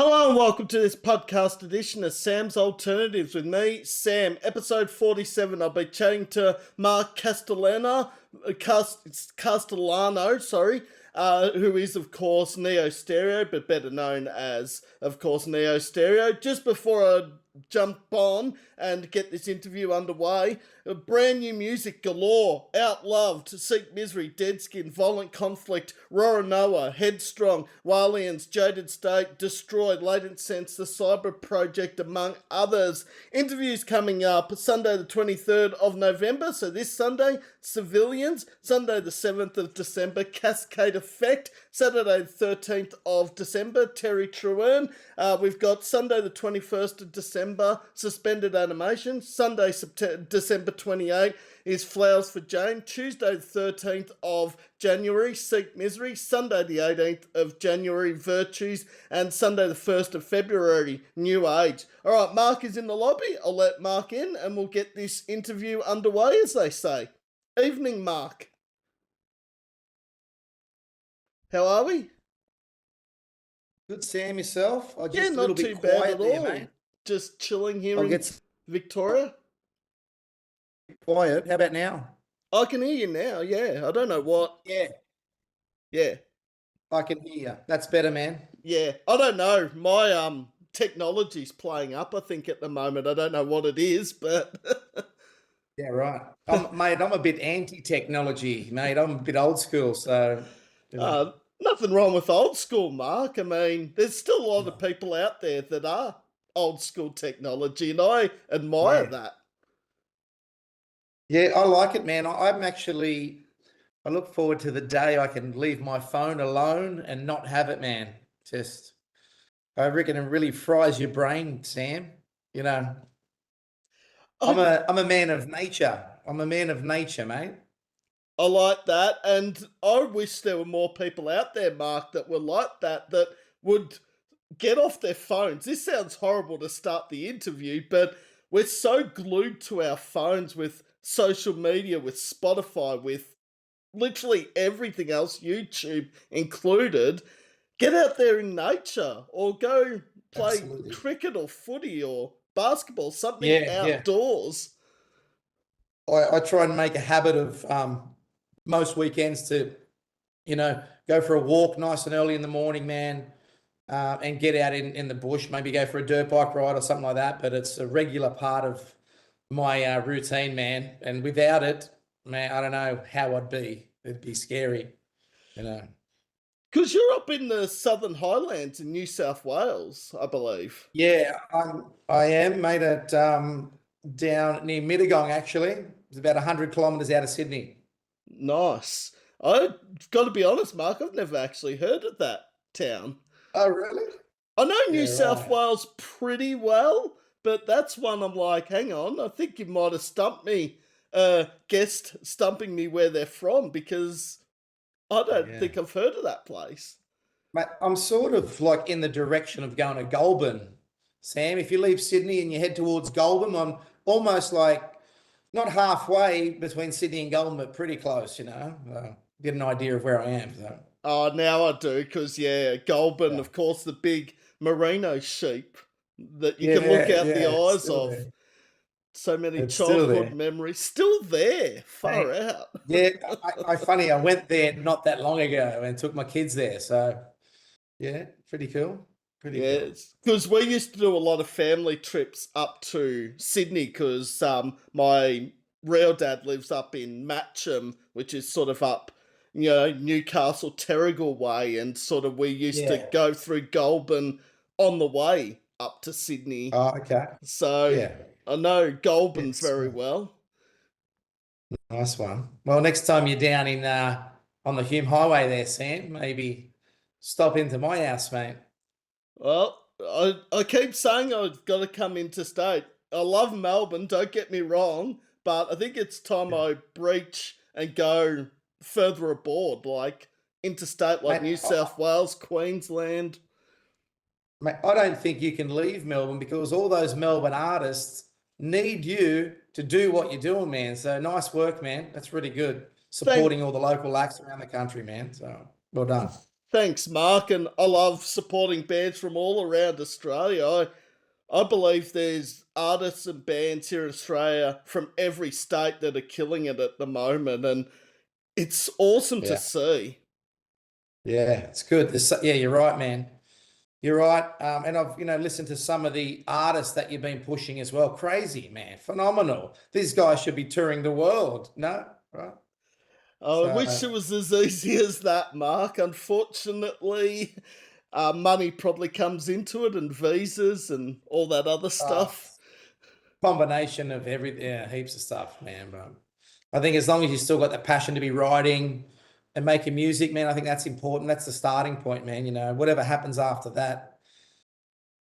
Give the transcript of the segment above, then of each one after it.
Hello and welcome to this podcast edition of Sam's Alternatives with me, Sam. Episode 47, I'll be chatting to Mark Castellano, who is, of course, Neo Stereo, but better known as, of course, Neo Stereo. Just before I jump on and get this interview underway, brand new music galore: Outloved, Seek Misery, Deadskin, Violent Conflict, Roranoa, Headstrong, Walians, Jaded State, Destroyed, Latent Sense, The Cyber Project, among others. Interviews coming up Sunday the 23rd of November, so this Sunday, Civilians, Sunday the 7th of December, Cascade Effect, Saturday the 13th of December, Terry Truern. We've got Sunday the 21st of December, Suspended Animation, Sunday December 28th is Flowers for Jane, Tuesday the 13th of January, Seek Misery, Sunday the 18th of January, Virtues, and Sunday the 1st of February, New Age. Alright, Mark is in the lobby. I'll let Mark in and we'll get this interview underway, as they say. Evening, Mark. How are we? Good, Sam, yourself? Yeah, not too bad at all. Mate. Just chilling here in Victoria. Quiet. How about now? I can hear you now, yeah. I don't know what. Yeah. I can hear you. That's better, man. Yeah. I don't know. My technology's playing up, I think, at the moment. I don't know what it is, but... Yeah, right. Mate, I'm a bit anti-technology, mate. I'm a bit old school, so... Nothing wrong with old school, Mark. I mean, there's still a lot of people out there that are old school technology, and I admire that. Yeah, I like it, man. I look forward to the day I can leave my phone alone and not have it, man. I reckon it really fries your brain, Sam. You know, I'm a man of nature. I'm a man of nature, mate. I like that, and I wish there were more people out there, Mark, that were like that would get off their phones. This sounds horrible to start the interview, but we're so glued to our phones with social media, with Spotify, with literally everything else, YouTube included. Get out there in nature or go play cricket or footy or basketball, something outdoors. I try and make a habit of most weekends to, go for a walk nice and early in the morning, man, and get out in the bush, maybe go for a dirt bike ride or something like that. But it's a regular part of my routine, man. And without it, man, I don't know how I'd be. It'd be scary, Because you're up in the Southern Highlands in New South Wales, I believe. Yeah, I am, mate, at down near Mittagong, actually. It's about 100 kilometres out of Sydney. Nice. I've got to be honest, Mark, I've never actually heard of that town. Oh, really? I know New South Wales pretty well, but that's one I'm like, hang on, I think you might have stumped me, guessed stumping me where they're from, because I don't think I've heard of that place. Mate, I'm sort of like in the direction of going to Goulburn, Sam. If you leave Sydney and you head towards Goulburn, I'm almost like not halfway between Sydney and Goulburn, but pretty close, get an idea of where I am. So. Oh, now I do, because, Goulburn, of course, the big merino sheep that you can look out the eyes of. There. So many childhood memories. Still there. Far out. Yeah, funny, I went there not that long ago and took my kids there. So, yeah, pretty cool. Cool. Because we used to do a lot of family trips up to Sydney because my real dad lives up in Matcham, which is sort of up, Newcastle, Terrigal way, and sort of we used to go through Goulburn on the way up to Sydney. Oh, okay. So I know Goulburn very well. Nice one. Well, next time you're down in on the Hume Highway there, Sam, maybe stop into my house, mate. Well, I keep saying I've got to come interstate. I love Melbourne, don't get me wrong, but I think it's time I breach and go further aboard, like interstate, like New South Wales, Queensland. Mate, I don't think you can leave Melbourne because all those Melbourne artists need you to do what you're doing, man. So nice work, man. That's really good. Supporting all the local acts around the country, man. So well done. Thanks, Mark, and I love supporting bands from all around Australia. I believe there's artists and bands here in Australia from every state that are killing it at the moment, and it's awesome to Yeah, see. yeah, it's good. Yeah, you're right, man. You're right. And I've, listened to some of the artists that you've been pushing as well. Crazy, man. Phenomenal. These guys should be touring the world. No? Right. I wish it So, was as easy as that, Mark. Unfortunately, money probably comes into it, and visas and all that other uh, stuff. combination of yeah, heaps of stuff, man. But I think as long as you still got the passion to be writing and making music, man, I think that's important. That's the starting point, man. Whatever happens after that,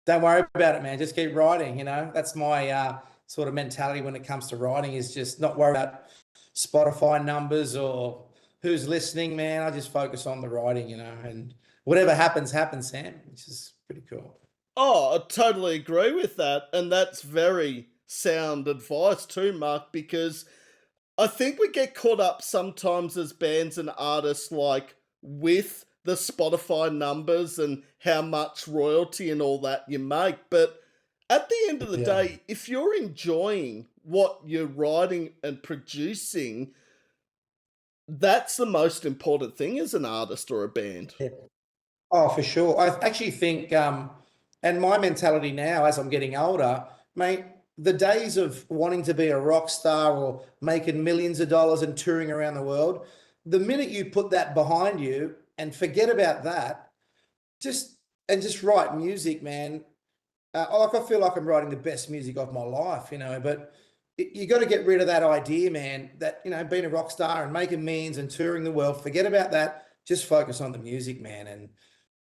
don't worry about it, man. Just keep writing. That's my sort of mentality when it comes to writing, is just not worry about Spotify numbers or who's listening, man. I just focus on the writing, and whatever happens, happens, Sam, which is pretty cool. Oh, I totally agree with that. And that's very sound advice too, Mark, because I think we get caught up sometimes as bands and artists, like with the Spotify numbers and how much royalty and all that you make. But at the end of the Yeah. day, if you're enjoying what you're writing and producing, that's the most important thing as an artist or a band. Yeah. Oh, for sure. I actually think, and my mentality now as I'm getting older, mate, the days of wanting to be a rock star or making millions of dollars and touring around the world, the minute you put that behind you and forget about that, just write music, man. Like I feel like I'm writing the best music of my life, but you got to get rid of that idea, man, that, being a rock star and making millions and touring the world, forget about that. Just focus on the music, man. And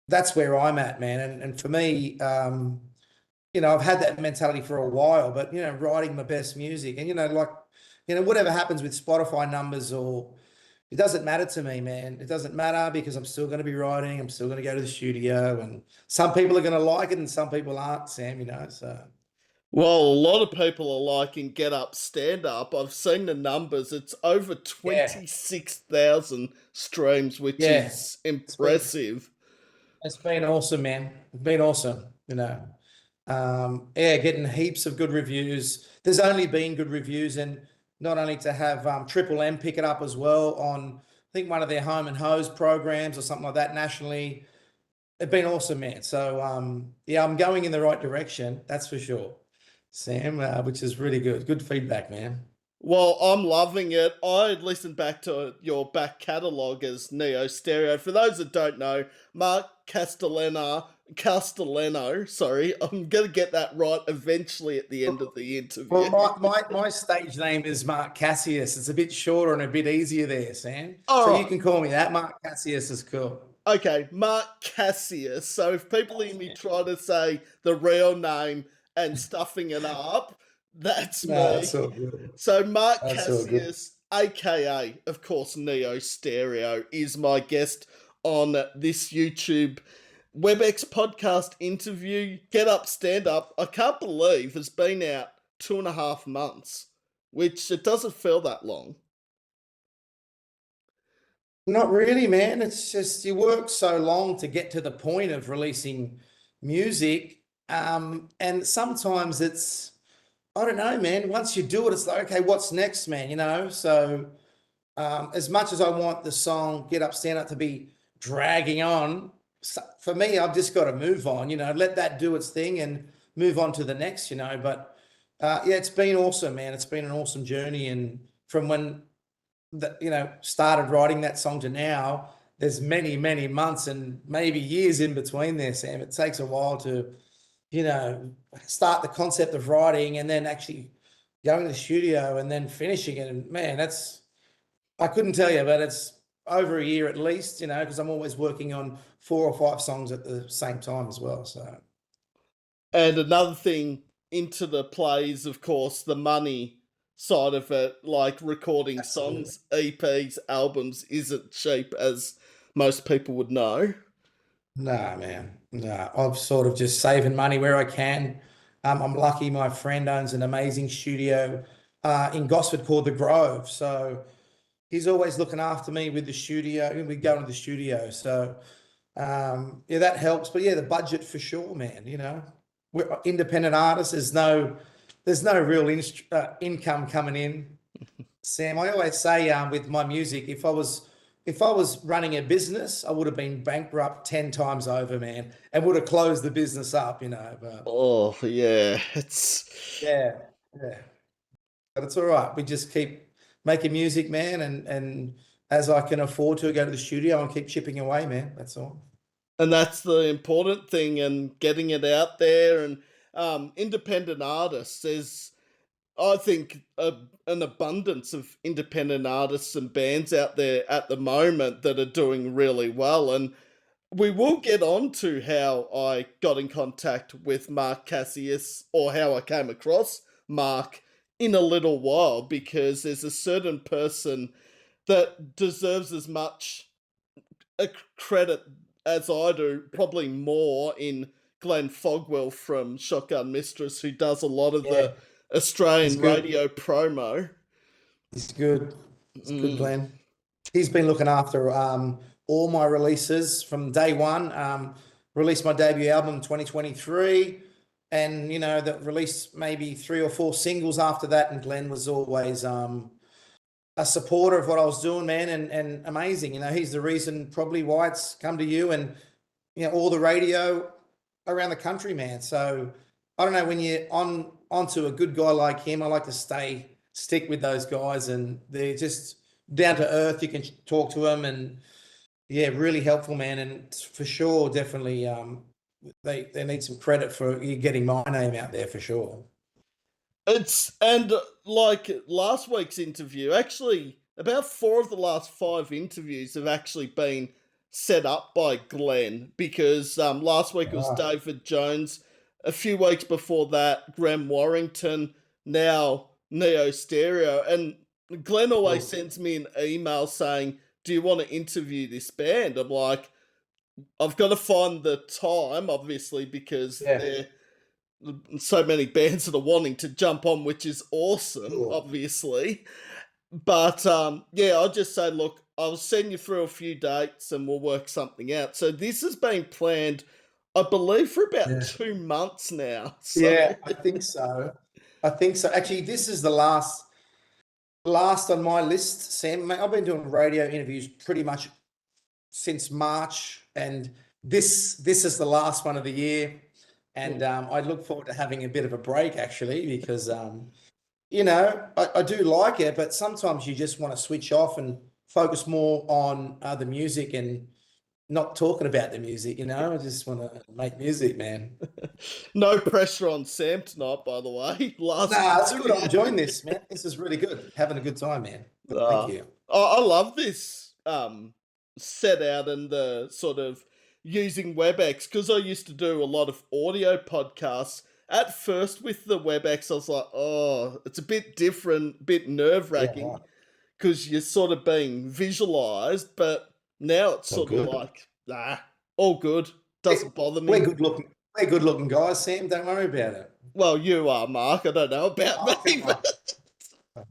that's where I'm at, man. And for me, I've had that mentality for a while, but writing my best music, and whatever happens with Spotify numbers, or it doesn't matter to me, man. It doesn't matter, because I'm still going to be writing. I'm still going to go to the studio, and some people are going to like it and some people aren't, Sam. So Well, a lot of people are liking Get Up Stand Up. I've seen the numbers. It's over yeah, 26,000 streams, which yeah, is it's been impressive. it's been awesome, man. It's been awesome. Yeah, getting heaps of good reviews. There's only been good reviews, and not only to have Triple M pick it up as well on, I think, one of their home and hose programs or something like that nationally. It's been awesome, man. So yeah, I'm going in the right direction. That's for sure, Sam. Which is really good. Good feedback, man. Well, I'm loving it. I listened back to your back catalogue as Neo Stereo. For those that don't know, Mark Castellano, sorry, I'm going to get that right eventually at the end of the Well, interview. my stage name is Mark Cassius. It's a bit shorter and a bit easier there, Sam. All So you right. can call me that. Mark Cassius is cool. Okay, Mark Cassius. So if people hear me try to say the real name and stuffing it up, that's No, me. that's all good. So Mark That's all good. Cassius, aka of course Neo Stereo, is my guest on this YouTube WebEx podcast interview. Get Up Stand Up. I can't believe it's been out 2.5 months, which it doesn't feel that long. Not really, man. It's just you work so long to get to the point of releasing music. And sometimes I don't know, man. Once you do it, it's like, okay, what's next, man? So as much as I want the song Get Up, Stand Up to be dragging on, for me, I've just got to move on, let that do its thing and move on to the next, But yeah, it's been awesome, man. It's been an awesome journey. And from when that started writing that song to now, there's many, many months and maybe years in between there, Sam. It takes a while to start the concept of writing and then actually going to the studio and then finishing it. And man, I couldn't tell you, but it's over a year at least, because I'm always working on 4 or 5 songs at the same time as well. So And another thing into the plays, of course, the money side of it, like recording absolutely. songs, EPs, albums, isn't cheap, as most people would know. Nah, man. Nah, I'm sort of just saving money where I can. I'm lucky my friend owns an amazing studio in Gosford called The Grove. So he's always looking after me with the studio. We go to the studio. So Yeah, that helps. But yeah, the budget for sure, man. We're independent artists. There's no real income coming in. Sam, I always say, with my music, if I was running a business, I would have been bankrupt 10 times over, man, and would have closed the business up, But Oh yeah, it's yeah, yeah. But it's all right. We just keep making music, man, and as I can afford to, go to the studio and keep chipping away, man. That's all. and that's the important thing, and getting it out there. And independent artists, there's, I think, an abundance of independent artists and bands out there at the moment that are doing really well. And we will get on to how I got in contact with Mark Cassius, or how I came across Mark, in a little while, because there's a certain person that deserves as much a credit as I do, probably more, in Glenn Fogwell from Shotgun Mistress, who does a lot of Yeah, the he's Australian good. radio promo. He's good. He's good, Mm. Glenn. He's been looking after all my releases from day one. Released my debut album in 2023, and that released maybe 3 or 4 singles after that. And Glenn was always a supporter of what I was doing, man, and amazing. He's the reason probably why it's come to you and all the radio around the country, man. So I don't know, when you're onto a good guy like him, I like to stick with those guys, and they're just down to earth. You can talk to them, and yeah, really helpful, man. And for sure, definitely, they need some credit for you getting my name out there for sure. It's and like last week's interview, actually, about four of the last five interviews have actually been set up by Glenn, because last week it was Right. David Jones, a few weeks before that Graham Warrington, now Neo Stereo, and Glenn always Cool. sends me an email saying, "Do you want to interview this band?" I'm like, I've got to find the time, obviously, because Yeah. they're so many bands that are wanting to jump on, which is awesome, Cool. obviously. But yeah, I'll just say, look, I'll send you through a few dates and we'll work something out. So this has been planned, I believe, for about Yeah. 2 months now. So Yeah, I think so. I think so. Actually, this is the last on my list, Sam. Mate, I've been doing radio interviews pretty much since March, and this is the last one of the year. And I look forward to having a bit of a break, actually, because I do like it, but sometimes you just want to switch off and focus more on the music and not talking about the music. I just want to make music, man. no pressure on Sam tonight, by the way. Last Nah, it's good. I'm interview. enjoying this, man. This is really good. Having a good time, man. Thank Uh, you. I love this set out and the sort of using WebEx, because I used to do a lot of audio podcasts. At first, with the WebEx, I was like, oh, it's a bit different, bit nerve Yeah, wracking, right. because you're sort of being visualized. But now it's So sort of good. like, nah, all good, doesn't bother We're me. good looking. We're good looking guys, Sam. Don't worry about it. Well, you are, Mark. I don't know about Oh, me, come on. but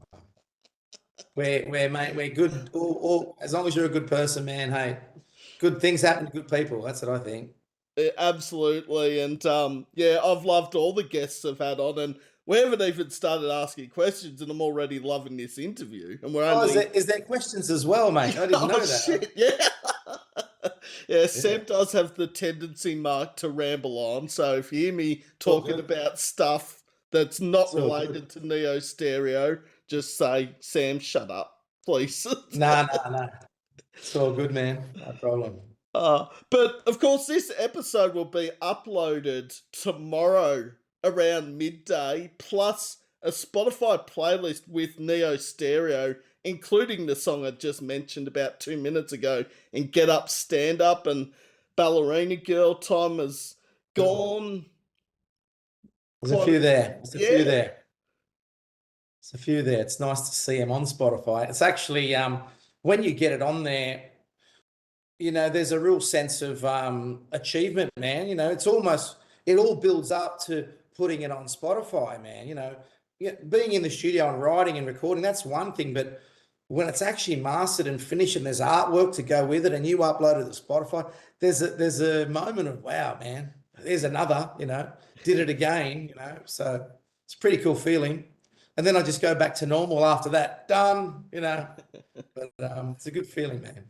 We're good. All, as long as you're a good person, man. Hey, good things happen to good people. That's what I think. absolutely. And yeah, I've loved all the guests I've had on, and we haven't even started asking questions, and I'm already loving this interview. And we're Oh, is only there is there questions as well, mate? I didn't oh know that. shit, yeah. Yeah, Yeah, Sam does have the tendency, Mark, to ramble on. So if you hear me it's all talking good. about stuff that's not It's all good. related to Neo Stereo, just say, Sam, shut up, please. Nah, nah, nah. It's all good, man. No problem. But of course, this episode will be uploaded tomorrow around midday, plus a Spotify playlist with Neo Stereo, including the song I just mentioned about 2 minutes ago, and Get Up, Stand Up, and Ballerina Girl. Time has gone. There's a few Close. there. There's a few Yeah. there. There's a few there. It's nice to see them on Spotify. It's actually when you get it on there, there's a real sense of achievement, man. It all builds up to putting it on Spotify, man. Yeah, being in the studio and writing and recording, that's one thing, but when it's actually mastered and finished and there's artwork to go with it and you upload it to Spotify, there's a moment of, wow, man, there's another, did it again, so it's a pretty cool feeling. And then I just go back to normal after that, done, but it's a good feeling, man.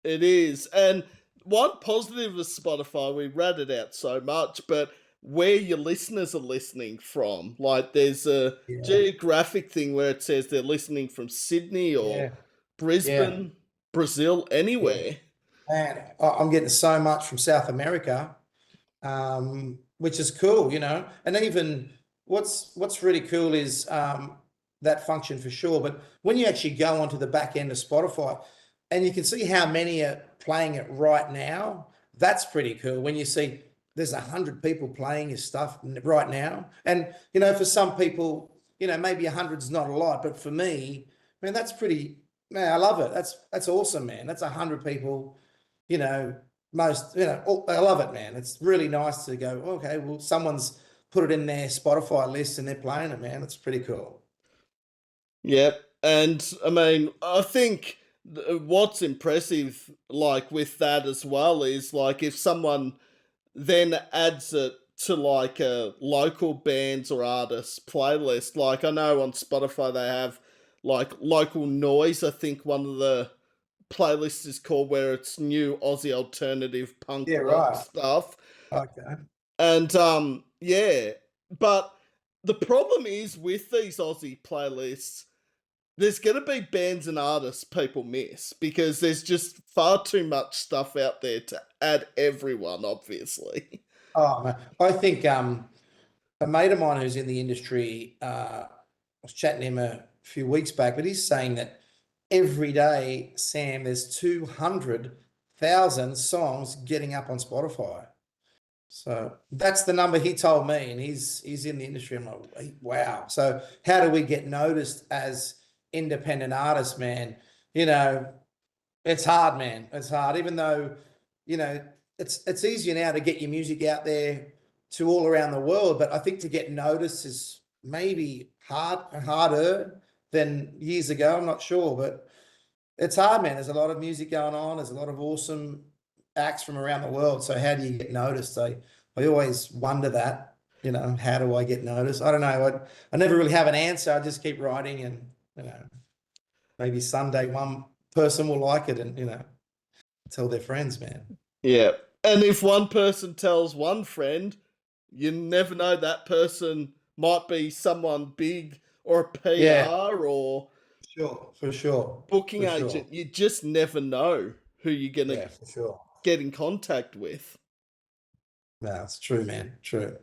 It is. And one positive of Spotify, we read it out so much, but where your listeners are listening from. Like there's a Yeah, geographic thing where it says they're listening from Sydney or yeah, yeah, Brisbane, Brazil, yeah. anywhere. Man, I'm getting so much from South America, which is cool, And even what's really cool is that function for sure. But when you actually go onto the back end of Spotify, and you can see how many are playing it right now, that's pretty cool. When you see there's 100 people playing your stuff right now, and for some people, maybe 100's not a lot, but for me, man, that's pretty. Man, I love it. That's awesome, man. That's 100 people. You know, I love it, man. It's really nice to go, okay, well, someone's put it in their Spotify list and they're playing it, man. It's pretty cool. Yep. And I mean, I think what's impressive, like with that as well, is like if someone then adds it to like a local bands or artists playlist. Like I know on Spotify they have like local noise. I think one of the playlists is called where it's new Aussie alternative punk Yeah, rock right. stuff. Okay. And yeah, but the problem is with these Aussie playlists, there's going to be bands and artists people miss because there's just far too much stuff out there to add everyone, obviously. Oh, man. I think a mate of mine who's in the industry, I was chatting to him a few weeks back, but he's saying that every day, Sam, there's 200,000 songs getting up on Spotify. So that's the number he told me, and he's in the industry. I'm like, wow. So how do we get noticed as independent artists, man? You know, it's hard, man. It's hard, even though, you know, it's easier now to get your music out there to all around the world. But I think to get noticed is maybe harder than years ago. I'm not sure, but it's hard, man. There's a lot of music going on. There's a lot of awesome acts from around the world. So how do you get noticed? I always wonder that, how do I get noticed? I don't know. I never really have an answer. I just keep writing and, maybe someday one person will like it and, tell their friends, man. Yeah. And if one person tells one friend, you never know, that person might be someone big or a Yeah, PR or sure, for sure, booking for sure. agent. You just never know who you're going to Yeah, for sure. get in contact with. No, it's true, man. True.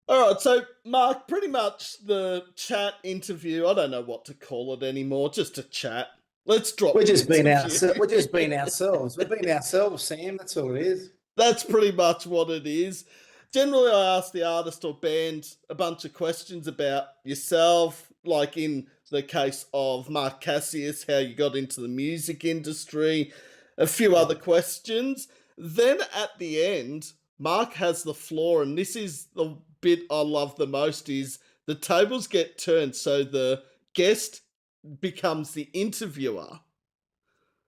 All right, so Mark, pretty much the chat interview, I don't know what to call it anymore, just a chat. Let's drop We're the just being interview. ourselves. We're just being ourselves. We're being ourselves, Sam. That's all it is. That's pretty much what it is. Generally, I ask the artist or band a bunch of questions about yourself, like in the case of Mark Cassius, how you got into the music industry, a few Yeah. other questions. Then at the end, Mark has the floor, and this is the bit I love the most is the tables get turned so the guest becomes the interviewer.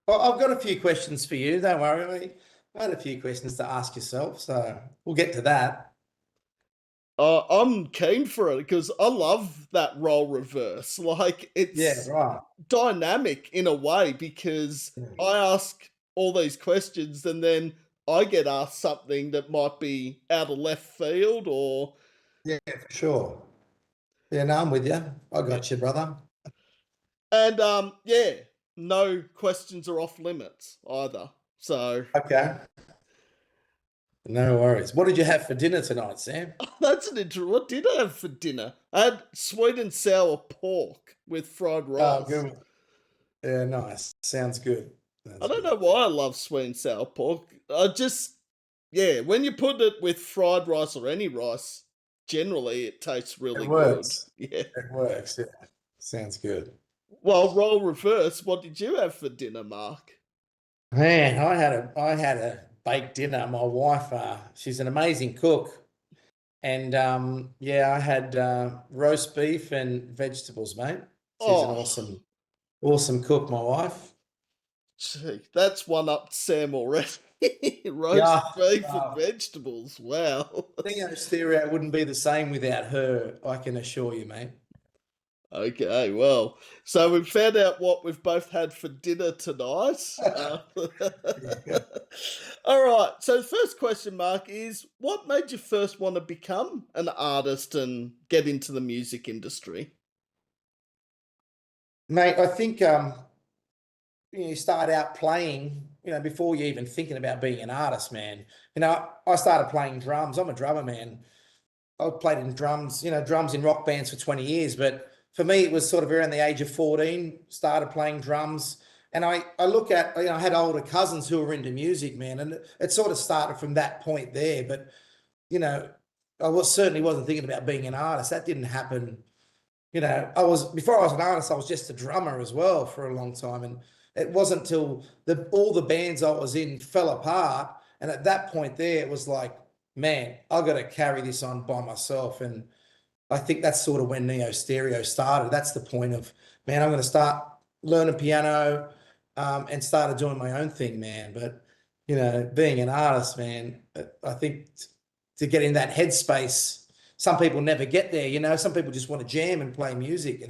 Well, I've got a few questions for you. Don't worry. I had a few questions to ask yourself, so we'll get to that. I'm keen for it because I love that role reverse. Like Yeah, it's right. dynamic in a way because Yeah, I ask all these questions and then I get asked something that might be out of left field or yeah, for sure. Yeah, no, I'm with you. I yeah. got you, brother. And yeah, no questions are off limits either. So Okay. No worries. What did you have for dinner tonight, Sam? that's an interesting. What did I have for dinner? I had sweet and sour pork with fried Oh, rice. good. Yeah, nice. Sounds good. I Sounds don't good. know why I love sweet and sour pork. I just, yeah, when you put it with fried rice or any rice, generally it tastes It really good. works. Yeah. It works. Yeah. Sounds good. Well, role reverse, what did you have for dinner, Mark? Man, I had a baked dinner. My wife, she's an amazing cook. And yeah, I had roast beef and vegetables, mate. She's an Oh, awesome Awesome cook, my wife. Gee, that's one up Sam already. Roast Yeah. beef and vegetables. Wow. Neo Stereo wouldn't be the same without her, I can assure you, mate. Okay, well, so we've found out what we've both had for dinner tonight. All right, so the first question, Mark, is what made you first want to become an artist and get into the music industry? Mate, I think you start out playing, before you even thinking about being an artist, man. I started playing drums. I'm a drummer, man. I played in drums, drums in rock bands for 20 years. But for me, it was sort of around the age of 14, started playing drums. And I look at, I had older cousins who were into music, man. And it sort of started from that point there. But, you know, certainly wasn't thinking about being an artist. That didn't happen. Before I was an artist, I was just a drummer as well for a long time. And it wasn't until all the bands I was in fell apart. And at that point there, it was like, man, I got to carry this on by myself. And I think that's sort of when Neo Stereo started. That's the point of, man, I'm going to start learning piano, and started doing my own thing, man. But, being an artist, man, I think to get in that headspace, some people never get there, some people just want to jam and play music,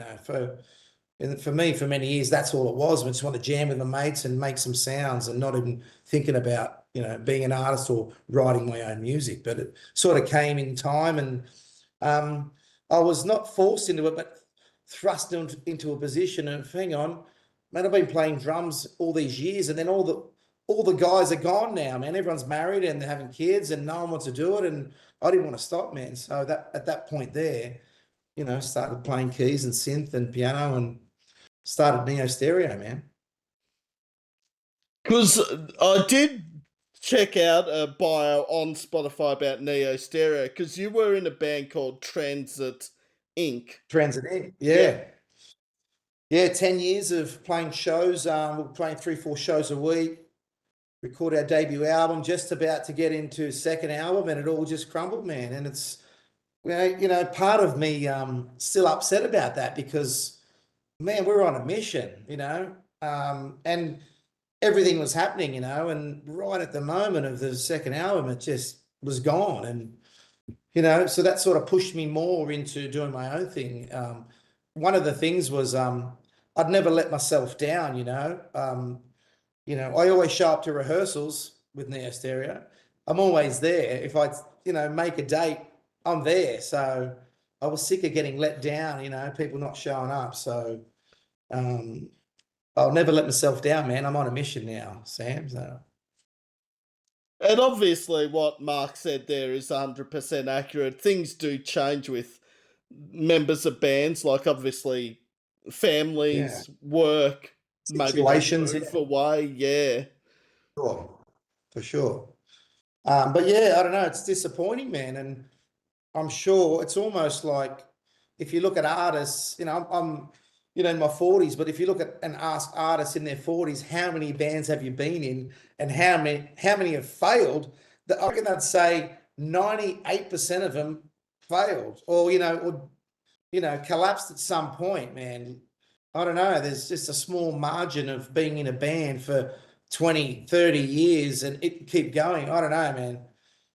for me, for many years, that's all it was. I just want to jam with my mates and make some sounds and not even thinking about, being an artist or writing my own music. But it sort of came in time, and I was not forced into it, but thrust into a position of, hang on, man, I've been playing drums all these years, and then all the guys are gone now, man. Everyone's married and they're having kids, and no one wants to do it. And I didn't want to stop, man. So that at that point there, started playing keys and synth and piano and started Neo Stereo, man. Because I did check out a bio on Spotify about Neo Stereo because you were in a band called Transit Inc. Transit in. Yeah. Yeah. Yeah, 10 years of playing shows. We're playing 3, 4 shows a week. Record our debut album, just about to get into second album, and it all just crumbled, man. And it's, part of me still upset about that because, man, we're on a mission, and everything was happening, and right at the moment of the second album, it just was gone. And, so that sort of pushed me more into doing my own thing. One of the things was I'd never let myself down, I always show up to rehearsals with Neo Stereo. I'm always there. If I, make a date, I'm there. So I was sick of getting let down, people not showing up. So I'll never let myself down, man. I'm on a mission now, Sam. So And obviously, what Mark said there is 100% accurate. Things do change with members of bands, like obviously yeah, families, work, maybe they situations, move yeah, away. Yeah. sure, for sure. But yeah, I don't know. It's disappointing, man. And I'm sure it's almost like if you look at artists, I'm in my 40s, but if you look at and ask artists in their 40s, how many bands have you been in and how many have failed? That I reckon I'd say 98% of them failed or collapsed at some point, man. I don't know. There's just a small margin of being in a band for 20, 30 years and it keep going. I don't know, man.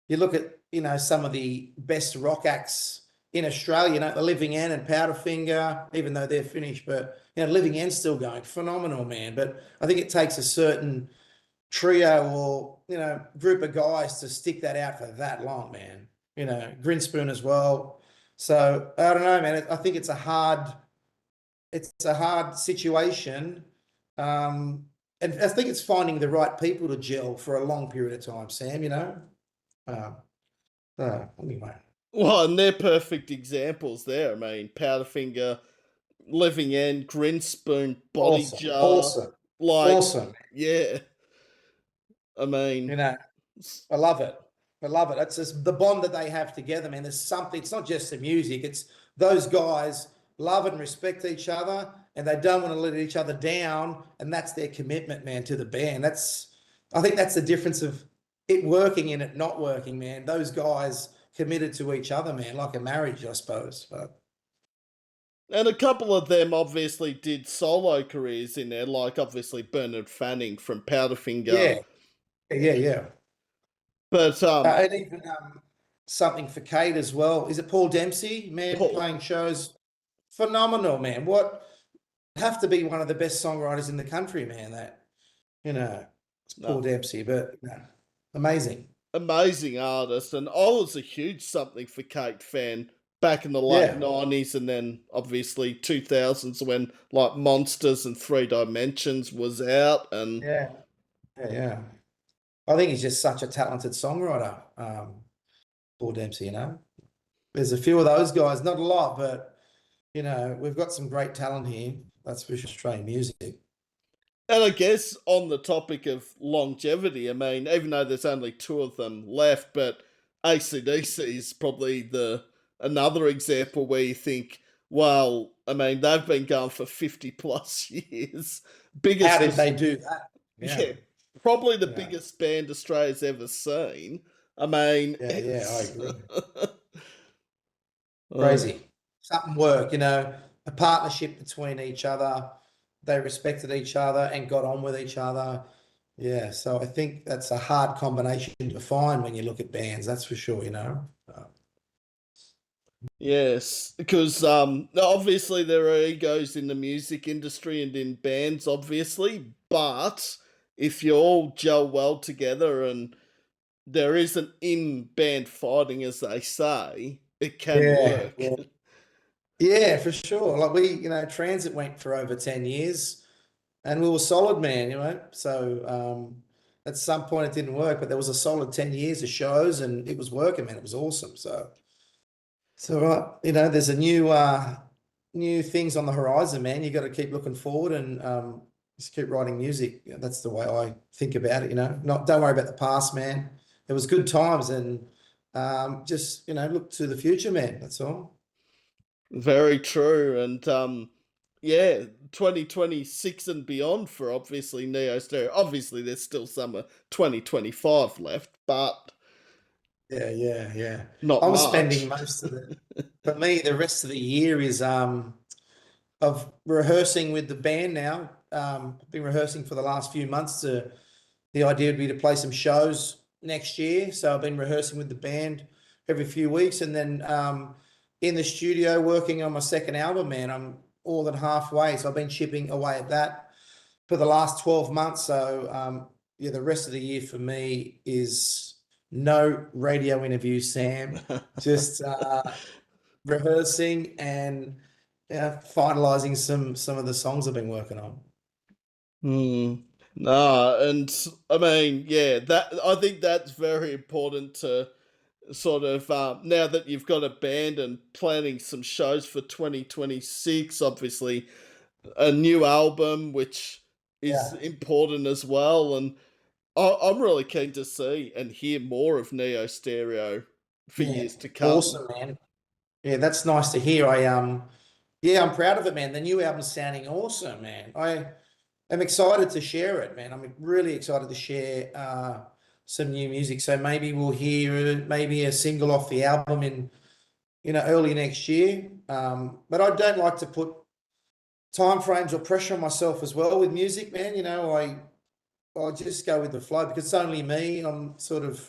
You look at, some of the best rock acts in Australia, the Living End and Powderfinger, even though they're finished, but Living End's still going. Phenomenal, man. But I think it takes a certain trio or, group of guys to stick that out for that long, man. Grinspoon as well. So I don't know, man. I think it's a hard situation. And I think it's finding the right people to gel for a long period of time, Sam, Uh, anyway. Well, and they're perfect examples there. I mean, Powderfinger, Living End, Grinspoon, Body Awesome. Jar. Awesome. Like, Awesome. yeah. I You mean, know, I love it. I love it. It's just the bond that they have together, man. There's something, it's not just the music, it's those guys love and respect each other and they don't want to let each other down. And that's their commitment, man, to the band. I think that's the difference of it working and it not working, man. Those guys committed to each other, man, like a marriage, I suppose. But And a couple of them obviously did solo careers in there, like obviously Bernard Fanning from Powderfinger. Yeah, yeah. But And even something for Kate as well. Is it Paul Dempsey? Man, Paul, playing shows, phenomenal, man. What have to be one of the best songwriters in the country, man. That you know, it's Paul no, Dempsey, but amazing. amazing artist, and I was a huge Something for Kate fan back in the late Yeah, '90s, and then obviously 2000s when like Monsters and Three Dimensions was out, and yeah, yeah. I think he's just such a talented songwriter, Paul Dempsey. There's a few of those guys, not a lot, but we've got some great talent here. That's for Australian music. and I guess on the topic of longevity, I mean, even though there's only two of them left, but ACDC is probably the another example where you think, well, I mean, they've been going for 50 plus years. How Biggest, did they do that? Yeah, yeah, probably the you know, biggest band Australia's ever seen. I mean, yeah, I it's. agree. Oh, Crazy. Something worked, a partnership between each other. They respected each other and got on with each other. Yeah, so I think that's a hard combination to find when you look at bands, that's for sure. yes, because obviously there are egos in the music industry and in bands, obviously, but if you all gel well together and there isn't in band fighting, as they say, it can Yeah, work. yeah. Yeah, for sure. Like Transit went for over 10 years and we were solid, man. So at some point it didn't work, but there was a solid 10 years of shows and it was working, man. It was awesome. So there's a new things on the horizon, man. You got to keep looking forward and just keep writing music. That's the way I think about it. Not don't worry about the past, man. It was good times and just look to the future, man. That's all. Very true, and yeah, 2026 and beyond for obviously Neo Stereo. Obviously, there's still some 2025 left, but Yeah. not I'm spending much. most of the for me, the rest of the year is of rehearsing with the band now. I've been rehearsing for the last few months. The idea would be to play some shows next year. So I've been rehearsing with the band every few weeks and then in the studio working on my second album, man. I'm more than halfway. So I've been chipping away at that for the last 12 months. So yeah, the rest of the year for me is no radio interview, Sam. Just rehearsing and finalizing some of the songs I've been working on. Hmm. Nah, and I mean, yeah, that I think that's very important to sort of now that you've got a band and planning some shows for 2026. Obviously, a new album, which is Yeah. important as well, and I'm really keen to see and hear more of Neo Stereo for Yeah. years to come. Awesome, man. Yeah, that's nice to hear. Yeah, I'm proud of it, man. The new album's sounding awesome, man. I am excited to share it, man. I'm really excited to share some new music. So maybe we'll hear maybe a single off the album in early next year. But I don't like to put time frames or pressure on myself as well with music, man. I'll just go with the flow because it's only me. I'm sort of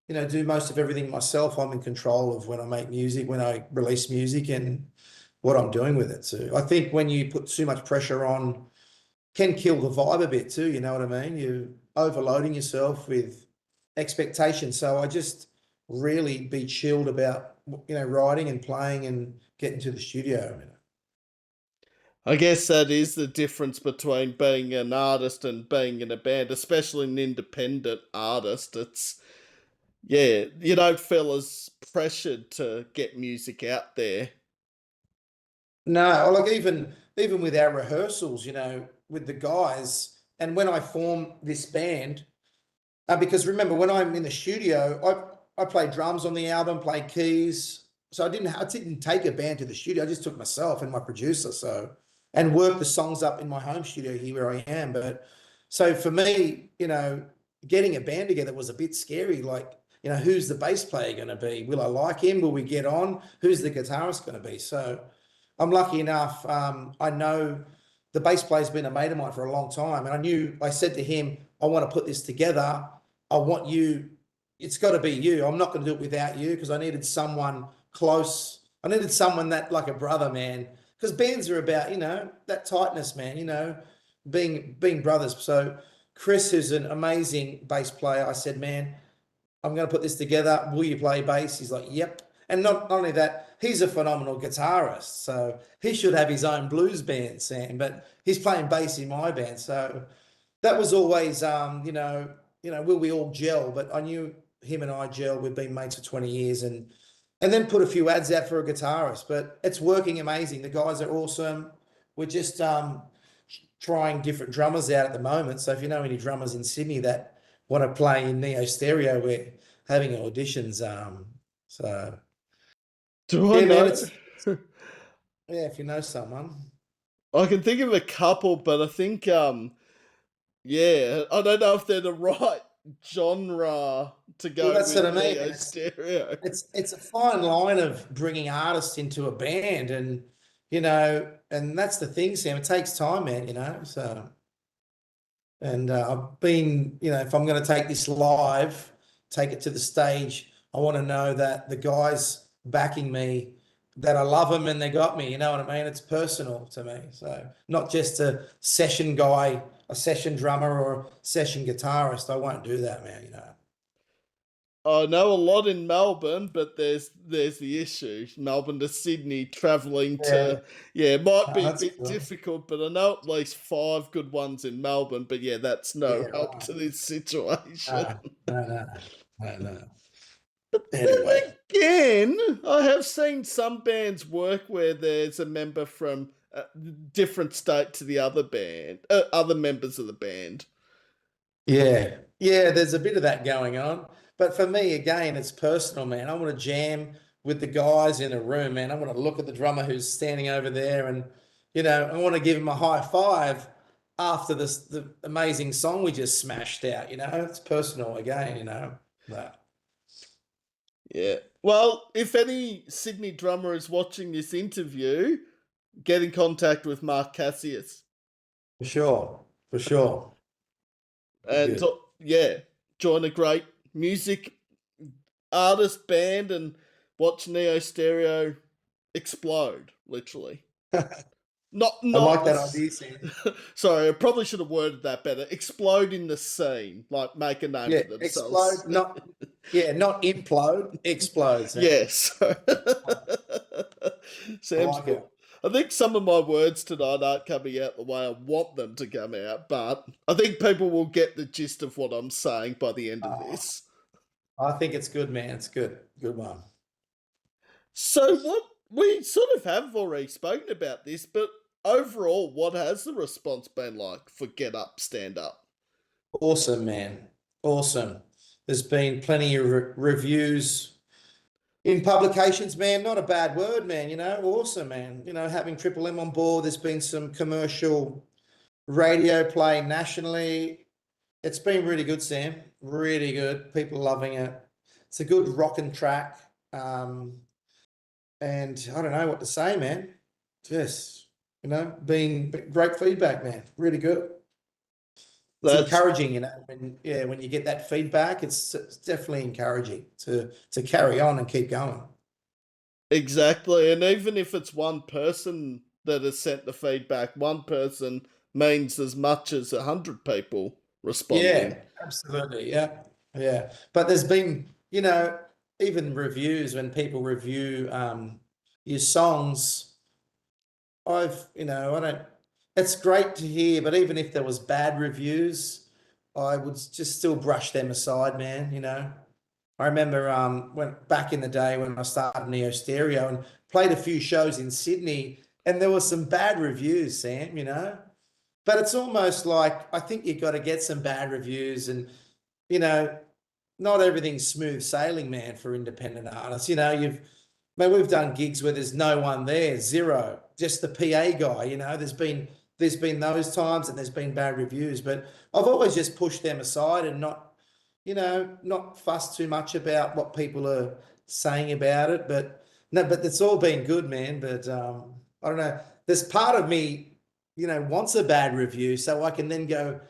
do most of everything myself. I'm in control of when I make music, when I release music, and what I'm doing with it. So I think when you put too much pressure on, can kill the vibe a bit too. You know what I mean? You're overloading yourself with expectations. So I just really be chilled about writing and playing and getting to the studio. I guess that is the difference between being an artist and being in a band, especially an independent artist. It's, yeah, you don't feel as pressured to get music out there. No, like even with our rehearsals, with the guys, and when I form this band, because remember when I'm in the studio, I play drums on the album, play keys. So I didn't take a band to the studio. I just took myself and my producer, and worked the songs up in my home studio here where I am. But so for me, getting a band together was a bit scary. Like, who's the bass player going to be? Will I like him? Will we get on? Who's the guitarist going to be? So I'm lucky enough. I know the bass player's been a mate of mine for a long time, and I said to him, I want to put this together. I want you. It's got to be you. I'm not going to do it without you because I needed someone close. I needed someone that like a brother, man. Because bands are about, that tightness, man. Being brothers. So Chris, who's an amazing bass player, I said, man, I'm going to put this together. Will you play bass? He's like, yep. And not only that, he's a phenomenal guitarist. So he should have his own blues band, Sam, but he's playing bass in my band. So that was always, will we all gel? But I knew him and I gel. We've been mates for 20 years and then put a few ads out for a guitarist, but it's working amazing. The guys are awesome. We're just trying different drummers out at the moment. So if you know any drummers in Sydney that want to play in Neo Stereo, we're having auditions. So Do I yeah, man, know? it's yeah, if you know someone. I can think of a couple, but I think yeah, I don't know if they're the right genre to Well, go that's what with I mean. Neo And it's Stereo. it's it's a fine line of bringing artists into a band, and and that's the thing, Sam. It takes time, man. So. And I've been, if I'm going to take this live, take it to the stage, I want to know that the guys backing me, that I love them and they got me. You know what I mean? It's personal to me. So not just a session guy, a session drummer or a session guitarist. I won't do that, man. I know a lot in Melbourne, but there's the issue. Melbourne to Sydney, travelling Yeah, to it might be a that's bit cool. difficult, but I know at least five good ones in Melbourne. But yeah, that's no Yeah, help right. to this situation. No, no, no, no. Then Anyway. again, I have seen some bands work where there's a member from a different state to the other band, other members of the band. Yeah, yeah, there's a bit of that going on. But for me, again, it's personal, man. I want to jam with the guys in a room, man. I want to look at the drummer who's standing over there and, I want to give him a high five after the amazing song we just smashed out, It's personal again. But Yeah. Well, if any Sydney drummer is watching this interview, get in contact with Mark Cassius. for sure, for sure. Be And good. yeah, join a great music artist band and watch Neo Stereo explode, literally. Not I not like that this. idea, Sam. Sorry, I probably should have worded that better. Explode in the scene, like make a name Yeah, for themselves. explode, not implode, explode, Sam. Yes. I Sam's like book. it. I think some of my words tonight aren't coming out the way I want them to come out, but I think people will get the gist of what I'm saying by the end of Oh, this. I think it's good, man. It's good. Good one. So, what we sort of have already spoken about this, but overall, what has the response been like for Get Up, Stand Up? Awesome, man. Awesome. There's been plenty of reviews in publications, man. Not a bad word, man. Awesome, man. Having Triple M on board, there's been some commercial radio play nationally. It's been really good, Sam. Really good. People loving it. It's a good rocking track. And I don't know what to say, man. Just, being great feedback, man. Really good. It's That's encouraging, when you get that feedback, it's definitely encouraging to carry on and keep going. exactly. And even if it's one person that has sent the feedback, one person means as much as 100 people responding. Yeah, absolutely. Yeah. Yeah. But there's been, even reviews when people review your songs, I don't, it's great to hear, but even if there was bad reviews, I would just still brush them aside, man. I remember when back in the day when I started Neo Stereo and played a few shows in Sydney, and there were some bad reviews, Sam. But it's almost like I think you've got to get some bad reviews, and you know, not everything's smooth sailing, man, for independent artists. We've done gigs where there's no one there, zero, just the PA guy. There's been those times and there's been bad reviews, but I've always just pushed them aside and not fuss too much about what people are saying about it. But no, but it's all been good, man. But I don't know. There's part of me, wants a bad review so I can then go,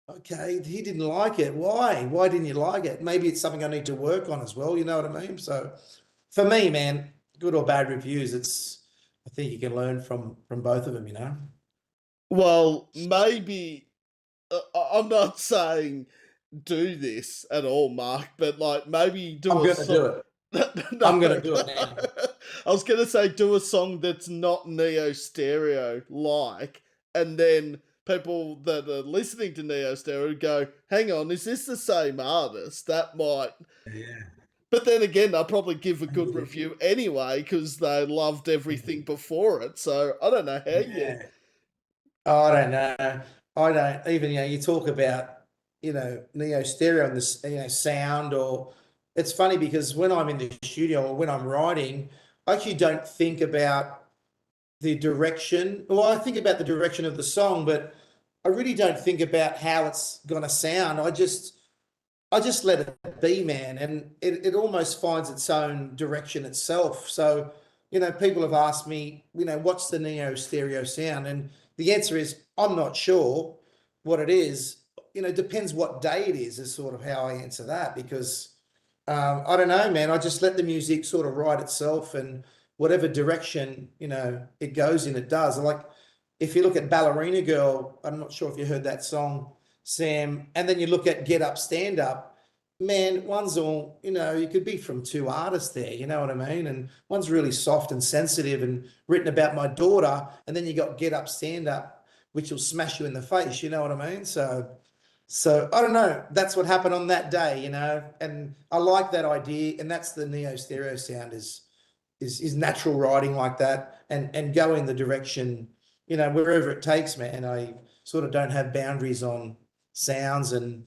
okay, he didn't like it. Why? Why didn't you like it? Maybe it's something I need to work on as well. You know what I mean? So for me, man, good or bad reviews, I think you can learn from both of them, you know? Well, maybe I'm not saying do this at all, Mark, but like maybe do I'm a going to do song. it. No, I'm no. going to do it now. I was gonna say do a song that's not Neo Stereo like, and then people that are listening to Neo Stereo go, "Hang on, is this the same artist?" That might. Yeah. But then again, they'll probably give a good review anyway because they loved everything before it. So I don't know how you. Yeah. I don't know. I don't even, you talk about, Neo stereo and this, sound, or it's funny because when I'm in the studio or when I'm writing, I actually don't think about the direction. Well, I think about the direction of the song, but I really don't think about how it's gonna sound. I just let it be, man, and it almost finds its own direction itself. So, people have asked me, what's the Neo stereo sound? And the answer is, I'm not sure what it is. Depends what day it is sort of how I answer that because I don't know, man. I just let the music sort of write itself and whatever direction, it goes in, it does. Like if you look at Ballerina Girl, I'm not sure if you heard that song, Sam, and then you look at Get Up, Stand Up, man, one's all, you could be from two artists there, you know what I mean? And one's really soft and sensitive and written about my daughter, and then you got Get Up, Stand Up, which will smash you in the face, you know what I mean? So I don't know. That's what happened on that day, and I like that idea, and that's the Neo stereo sound is natural writing like that, and go in the direction, wherever it takes, man. I sort of don't have boundaries on sounds and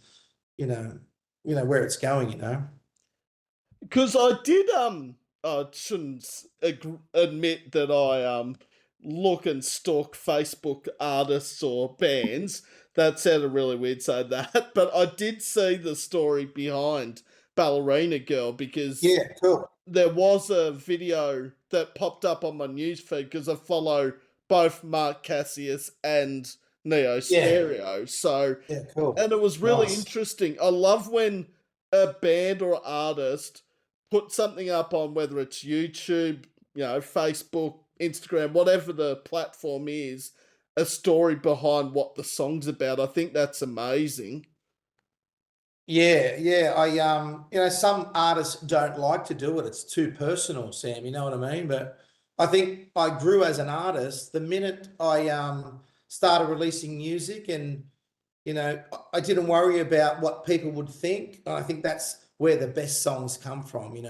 you know, where it's going, Because I did I shouldn't admit that I look and stalk Facebook artists or bands. That sounded really weird saying that, but I did see the story behind Ballerina Girl because Yeah, cool. there was a video that popped up on my newsfeed because I follow both Mark Cassius and Neo Yeah, Stereo. So, yeah, cool. and it was really Nice. interesting. I love when a band or artist put something up on whether it's YouTube, Facebook, Instagram, whatever the platform is, a story behind what the song's about. I think that's amazing. Yeah, yeah. Some artists don't like to do it. It's too personal, Sam. You know what I mean? But I think I grew as an artist the minute I started releasing music, and I didn't worry about what people would think. I think that's where the best songs come from.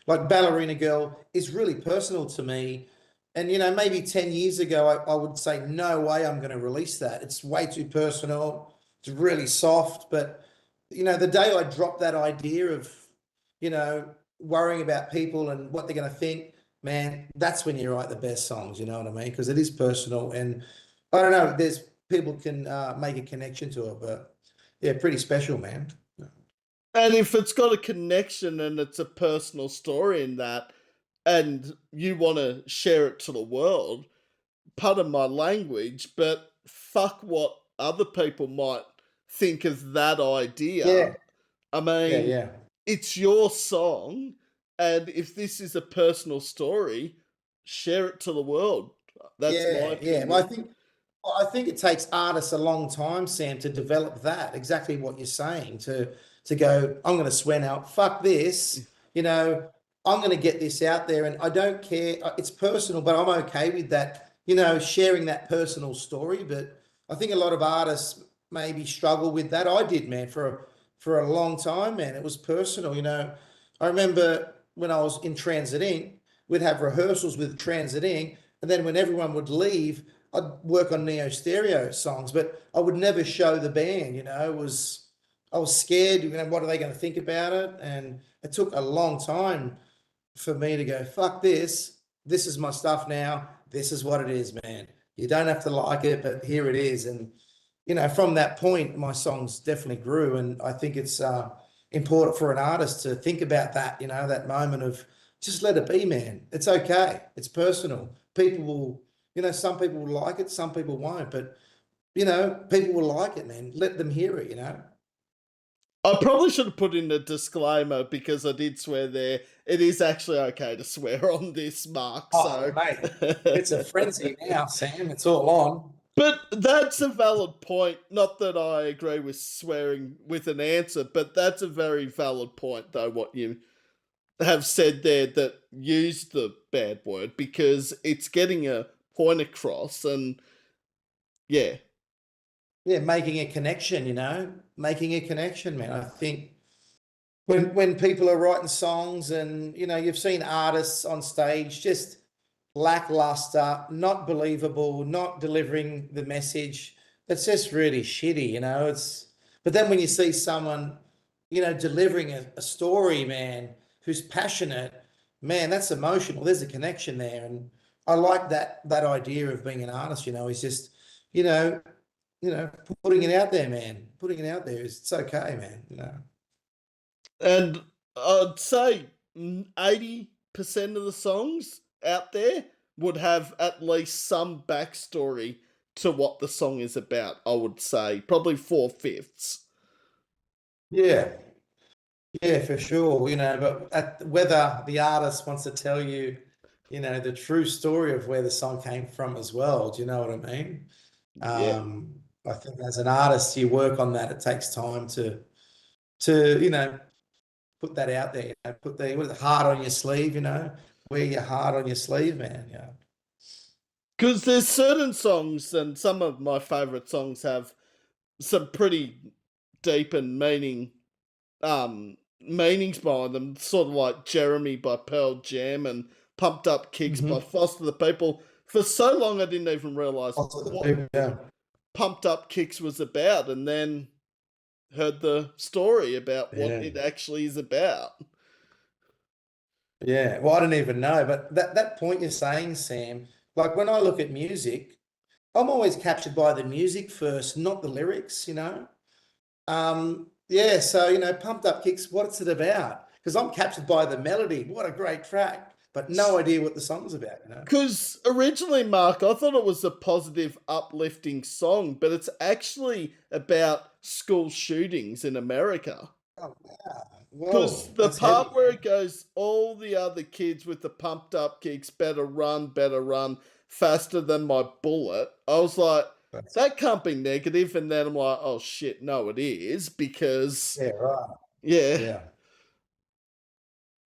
Like Ballerina Girl is really personal to me. And maybe 10 years ago, I would say, no way I'm going to release that. It's way too personal. It's really soft, but the day I dropped that idea of, worrying about people and what they're going to think, man, that's when you write the best songs. You know what I mean? Because it is personal, and I don't know. There's people can make a connection to it, but yeah, pretty special, man. And if it's got a connection and it's a personal story in that, and you want to share it to the world, pardon my language, but fuck what other people might think of that idea. Yeah, I yeah, mean, yeah, it's your song, and if this is a personal story, share it to the world. That's my yeah, yeah. Well, opinion. I think it takes artists a long time, Sam, to develop that. Exactly what you're saying. To go, I'm going to swear now. Fuck this. I'm going to get this out there, and I don't care. It's personal, but I'm okay with that. Sharing that personal story. But I think a lot of artists maybe struggle with that. I did, man, for a long time, man. It was personal. I remember when I was in Transit Inc., we'd have rehearsals with Transit Inc., and then when everyone would leave, I'd work on Neo Stereo songs, but I would never show the band. I was scared. What are they going to think about it? And it took a long time for me to go, fuck this. This is my stuff now. This is what it is, man. You don't have to like it, but here it is. And from that point, my songs definitely grew, and I think it's important for an artist to think about that. That moment of just let it be, man. It's okay. It's personal. People will some people will like it, some people won't, but people will like it, man. Let them hear it. I probably should have put in a disclaimer because I did swear there. It is actually okay to swear on this, Mark. Oh, So, mate, it's a frenzy now, Sam. It's all on. but that's a valid point. Not that I agree with swearing with an answer, but that's a very valid point, though. What you have said there that use the bad word because it's getting a point across, and yeah, Yeah, making a connection, making a connection, man. I think when people are writing songs and you've seen artists on stage just lackluster, not believable, not delivering the message. It's just really shitty. But then when you see someone, delivering a story, man, who's passionate, man, that's emotional. There's a connection there. And I like that idea of being an artist, is just, you know, putting it out there, man. Putting it out there it's okay, man. and I'd say 80% of the songs out there would have at least some backstory to what the song is about. I would say probably 4/5. Yeah. Yeah, for sure. But whether the artist wants to tell you, the true story of where the song came from as well. Do you know what I mean? Yeah, I think as an artist, you work on that. It takes time to put that out there. Put the heart on your sleeve. Wear your heart on your sleeve, man. Yeah. because there's certain songs, and some of my favorite songs have some pretty deep and meanings behind them, sort of like Jeremy by Pearl Jam and Pumped Up Kicks by Mm-hmm. Foster the People. For so long, I didn't even realize Lots of the what people. Yeah. Pumped Up Kicks was about, and then heard the story about what Yeah. it actually is about. Yeah. Well, I don't even know, but that point you're saying, Sam, like when I look at music, I'm always captured by the music first, not the lyrics. Yeah, so Pumped Up Kicks, what's it about? Because I'm captured by the melody. What a great track, but no idea what the song's about. Because originally, Mark, I thought it was a positive, uplifting song, but it's actually about school shootings in America. Oh, wow. Because Whoa, the that's heavy, part where man. it goes, all the other kids with the pumped up kicks better run faster than my bullet. I was like, That's, that can't be negative. And then I'm like, oh shit, no, it is. Because, yeah, right. yeah, Yeah.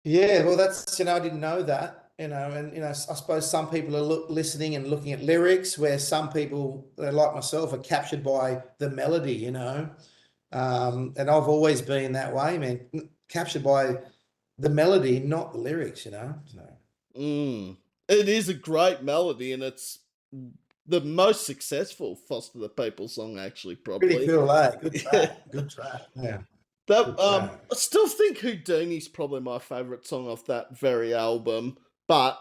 Yeah, well, I didn't know that, and, I suppose some people are listening and looking at lyrics, where some people, like myself, are captured by the melody. And I've always been that way, man, captured by the melody, not the lyrics. So mm, it is a great melody and it's the most successful Foster the People song, actually, pretty probably. cool, eh? Good Yeah. track, good track. Yeah, That good track. I still think Houdini's probably my favorite song off that very album, but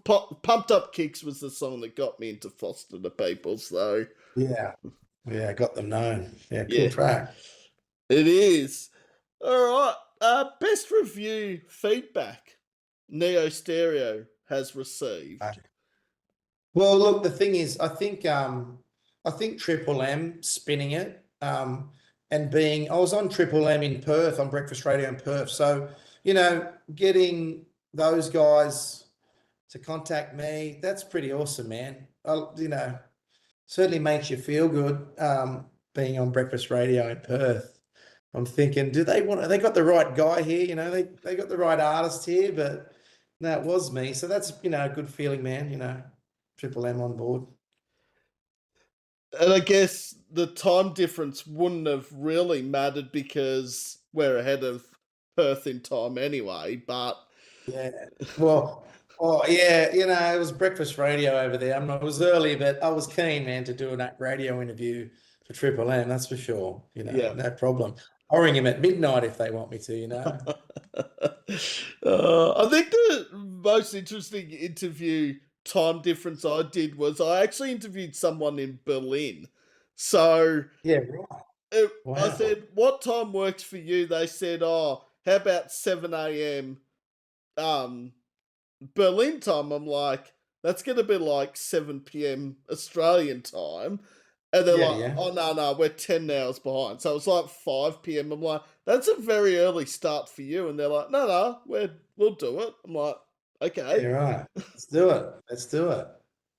Pumped Up Kicks was the song that got me into Foster the People. So Yeah, yeah, got them known. Yeah, cool yeah, track. it is. All right. Best review feedback Neo Stereo has received. Well, look, the thing is, I think Triple M spinning it, and I was on Triple M in Perth on Breakfast Radio in Perth. So, getting those guys to contact me, that's pretty awesome, man. Certainly makes you feel good, being on Breakfast Radio in Perth. I'm thinking, they got the right guy here, they got the right artist here, but no, it was me. So that's, a good feeling, man, Triple M on board. And I guess the time difference wouldn't have really mattered because we're ahead of Perth in time anyway, but Yeah. Well, oh yeah, it was breakfast radio over there. It was early, but I was keen, man, to do a radio interview for Triple M, that's for sure. yeah. No problem. I'll ring him at midnight if they want me to. I think the most interesting interview time difference I did was I actually interviewed someone in Berlin. So Yeah, right. I Wow. said, "What time works for you?" They said, "Oh, how about 7 a.m. Um, Berlin time?" I'm like, that's going to be like 7 p.m. Australian time. And they're Yeah, like, yeah. oh, no, no, we're 10 hours behind. So it's like 5 p.m. I'm like, that's a very early start for you. And they're like, no, no, we'll do it. I'm like, Yeah, okay. right. Let's do it. Let's do it.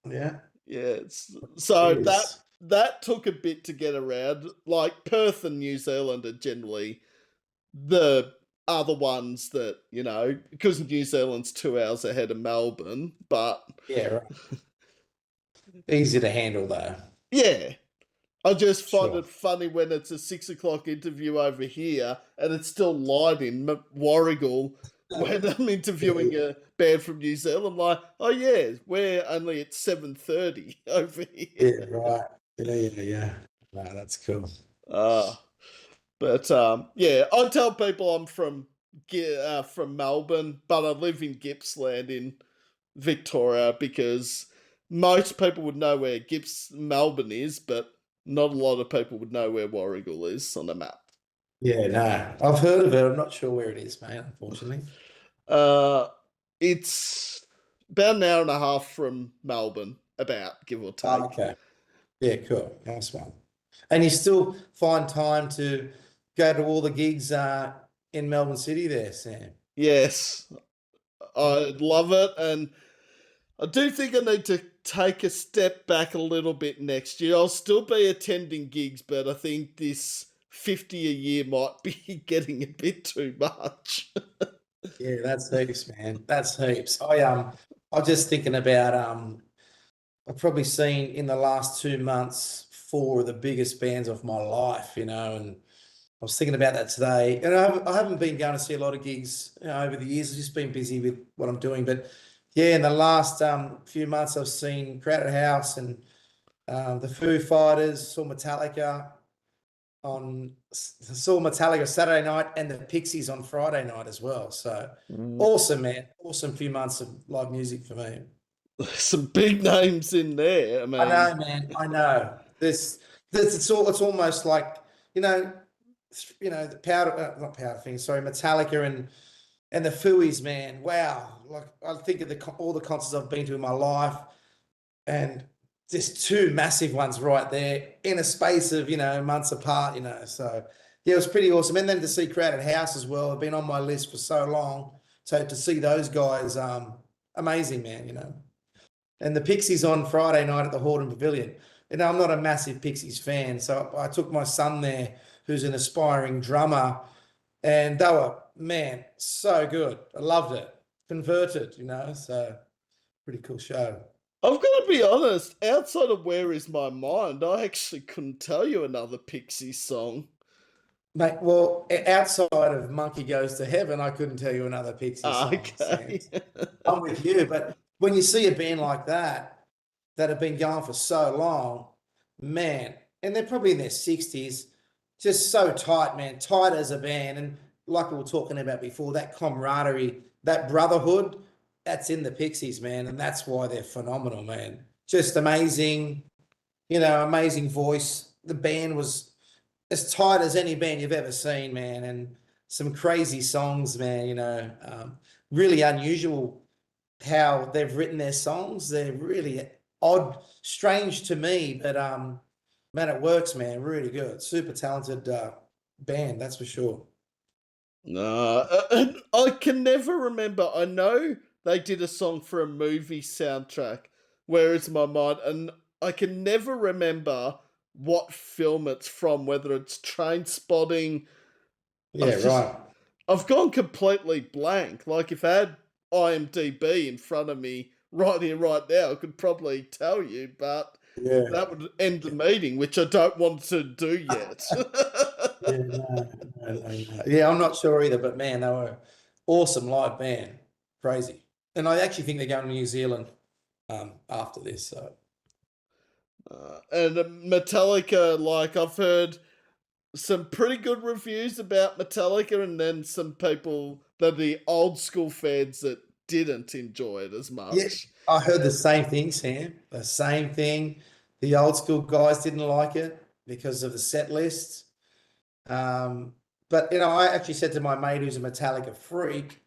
Yeah, Yeah. So it that is. that took a bit to get around. Like Perth and New Zealand are generally the other ones that, because New Zealand's 2 hours ahead of Melbourne, but Yeah, right. Easy to handle though. yeah, I just find Sure. it funny when it's a 6 o'clock interview over here and it's still light in Warrigal when I'm interviewing Yeah, a band from New Zealand. I'm like, oh yeah, we're only at 7:30 over here. yeah, right. Yeah, yeah, yeah. No, that's cool. Uh, but yeah, I tell people I'm from Melbourne, but I live in Gippsland in Victoria because most people would know where Melbourne is, but not a lot of people would know where Warrigal is on a map. Yeah, no. I've heard of it. I'm not sure where it is, mate, unfortunately. Uh, it's about an hour and a half from Melbourne, about give or Oh, take. okay. Yeah, cool. Nice one. And you still find time to go to all the gigs in Melbourne City there, Sam? Yes, I love it, and I do think I need to take a step back a little bit next year. I'll still be attending gigs, but I think this 50 a year might be getting a bit too much. Yeah, that's heaps, man. That's heaps. I was just thinking about I've probably seen in the last 2 months four of the biggest bands of my life, and I was thinking about that today. And I haven't been going to see a lot of gigs, over the years. I've just been busy with what I'm doing. But yeah, in the last few months, I've seen Crowded House and the Foo Fighters, saw Metallica Saturday night and the Pixies on Friday night as well. So Mm. awesome, man. Awesome few months of live music for me. Some big names in there. I I mean, know, man. I know. This it's almost like, you know, the powder, not powder thing, sorry, Metallica and the Fooey's, man. Wow. Like I think of all the concerts I've been to in my life, and just two massive ones right there in a space of, months apart. So yeah, it was pretty awesome. And then to see Crowded House as well, have been on my list for so long. So to see those guys, amazing, man. And the Pixies on Friday night at the Hordern Pavilion. I'm not a massive Pixies fan, so I took my son there, who's an aspiring drummer, and they were, man, so good. I loved it. Converted. So pretty cool show. I've got to be honest, outside of Where Is My Mind, I actually couldn't tell you another Pixie song. Mate, well, outside of Monkey Goes to Heaven, I couldn't tell you another Pixie song, Sam. Okay. I'm with you, but when you see a band like that have been going for so long, man, and they're probably in their 60s, just so tight, man, tight as a band. And like we were talking about before, that camaraderie, that brotherhood, that's in the Pixies, man. And that's why they're phenomenal, man. Just amazing, amazing voice. The band was as tight as any band you've ever seen, man. And some crazy songs, man, really unusual how they've written their songs. They're really odd, strange to me, but man, it works, man. Really good, super talented band, that's for sure. No, I can never remember. I know they did a song for a movie soundtrack, Where Is My Mind? And I can never remember what film it's from, whether it's Train Spotting. Yeah, I've just, right. I've gone completely blank. Like, if I had IMDb in front of me right here, right now, I could probably tell you, but Yeah. that would end the meeting, which I don't want to do yet. Yeah, no, no, no, no. Yeah, I'm not sure either, but man, they were awesome live band, crazy. And I actually think they're going to New Zealand after this. So And Metallica, like I've heard some pretty good reviews about Metallica, and then some people that are the old school fans that didn't enjoy it as yeah, much. I heard the same thing, Sam. The same thing. The old school guys didn't like it because of the set list. But I actually said to my mate who's a Metallica freak,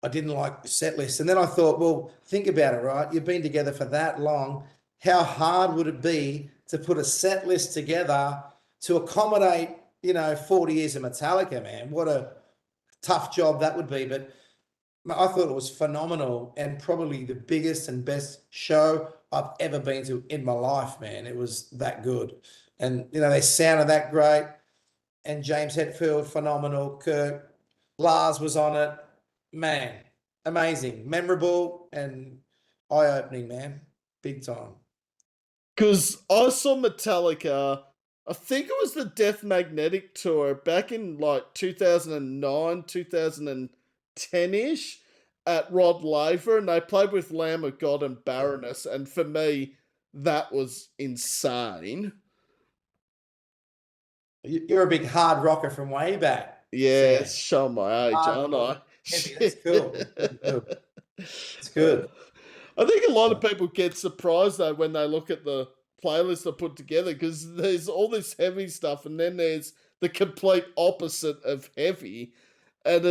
I didn't like the set list. And then I thought, well, think about it, right? You've been together for that long. How hard would it be to put a set list together to accommodate, 40 years of Metallica, man? What a tough job that would be. But I thought it was phenomenal and probably the biggest and best show I've ever been to in my life, man. It was that good. And, they sounded that great. And James Hetfield, phenomenal. Kirk, Lars was on it. Man, amazing, memorable, and eye-opening, man. Big time. Because I saw Metallica, I think it was the Death Magnetic tour back in like 2009, 2010 ish at Rod Laver, and they played with Lamb of God and Baroness. And for me, that was insane. You're a big hard rocker from way back, Yeah, Sam. it's showing my age, Hard aren't I? rock. Heavy. That's cool. That's good. It's good. I think a lot of people get surprised though when they look at the playlist I put together because there's all this heavy stuff and then there's the complete opposite of heavy, and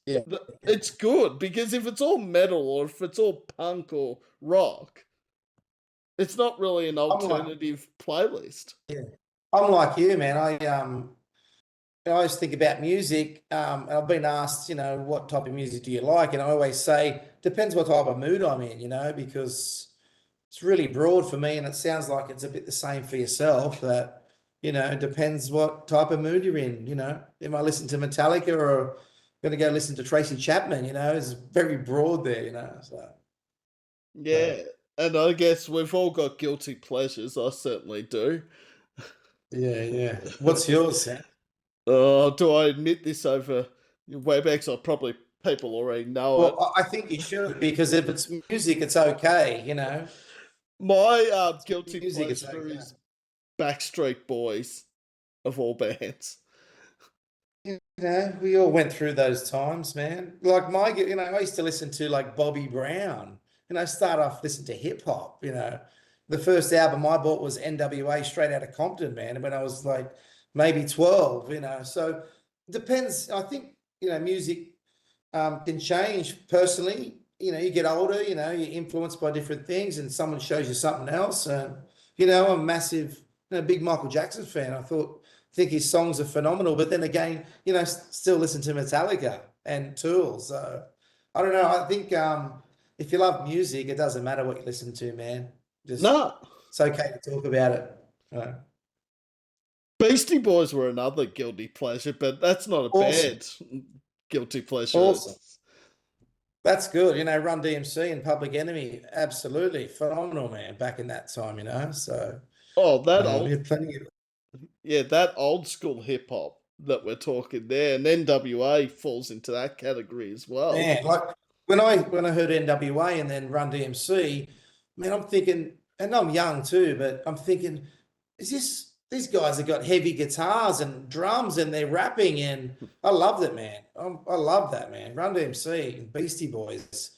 Yeah. it's good because if it's all metal or if it's all punk or rock, it's not really an I'm like, alternative playlist. yeah. I'm like you, man. I always think about music, and I've been asked, what type of music do you like? And I always say, depends what type of mood I'm in, because it's really broad for me, and it sounds like it's a bit the same for yourself. That, it depends what type of mood you're in. If I listen to Metallica or going to go listen to Tracy Chapman, it's very broad there. So, Yeah, and I guess we've all got guilty pleasures. I certainly do. yeah, yeah. What's yours, Sam? Oh, do I admit this over WebEx? Or probably people already know it. Well, I think you should, because if it's music, it's okay. My It's guilty music, it's pleasure okay. is Backstreet Boys of all bands. We all went through those times, man. Like I used to listen to like Bobby Brown. Start off listening to hip hop. The first album I bought was NWA Straight Outta Compton, man. When I was like maybe 12. So it depends. I think music can change personally. You get older. You're influenced by different things, and someone shows you something else. And I'm a massive, big Michael Jackson fan. Think his songs are phenomenal. But then again, still listen to Metallica and Tool. So I don't know. I think if you love music, it doesn't matter what you listen to, man. Just No, it's okay to talk about it. Uh, Beastie Boys were another guilty pleasure, but that's not a awesome, bad guilty pleasure. awesome. That's good. Run DMC and Public Enemy, absolutely phenomenal, man. Back in that time, So Oh, we had plenty of. yeah, that old school hip hop that we're talking there, and NWA falls into that category as well. Man, like when I heard NWA and then Run DMC, man, I'm thinking, and I'm young too, but I'm thinking, is these guys have got heavy guitars and drums and they're rapping, and I loved it, man. I love that, man. Run DMC and Beastie Boys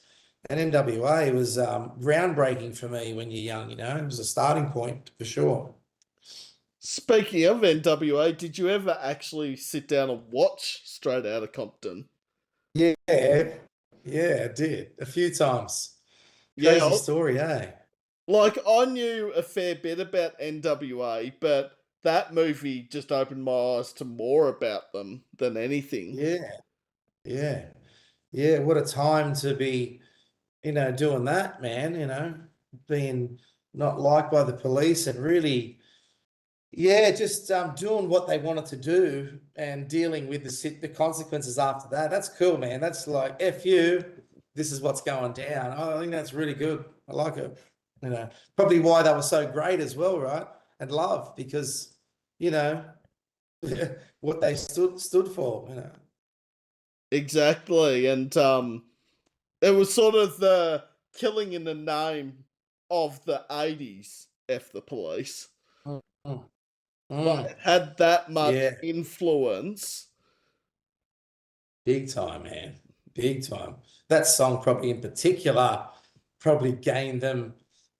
and NWA was groundbreaking for me when you're young. It was a starting point for sure. Speaking of NWA, did you ever actually sit down and watch Straight Outta Compton? Yeah, yeah, I did a few times. Crazy Yeah, story, eh? like I knew a fair bit about NWA, but that movie just opened my eyes to more about them than anything. Yeah, yeah, yeah. What a time to be, doing that, man. Being not liked by the police and really, yeah, just doing what they wanted to do and dealing with the consequences after that. That's cool, man. That's like F you. This is what's going down. I think that's really good. I like it. Probably why they were so great as well, right? And loved because, you know, what they stood for. Exactly, and it was sort of the killing in the name of the '80s. F the police. Mm, mm, Like mm. it had that much Yeah, influence. big time, man. Big time. That song probably in particular probably gained them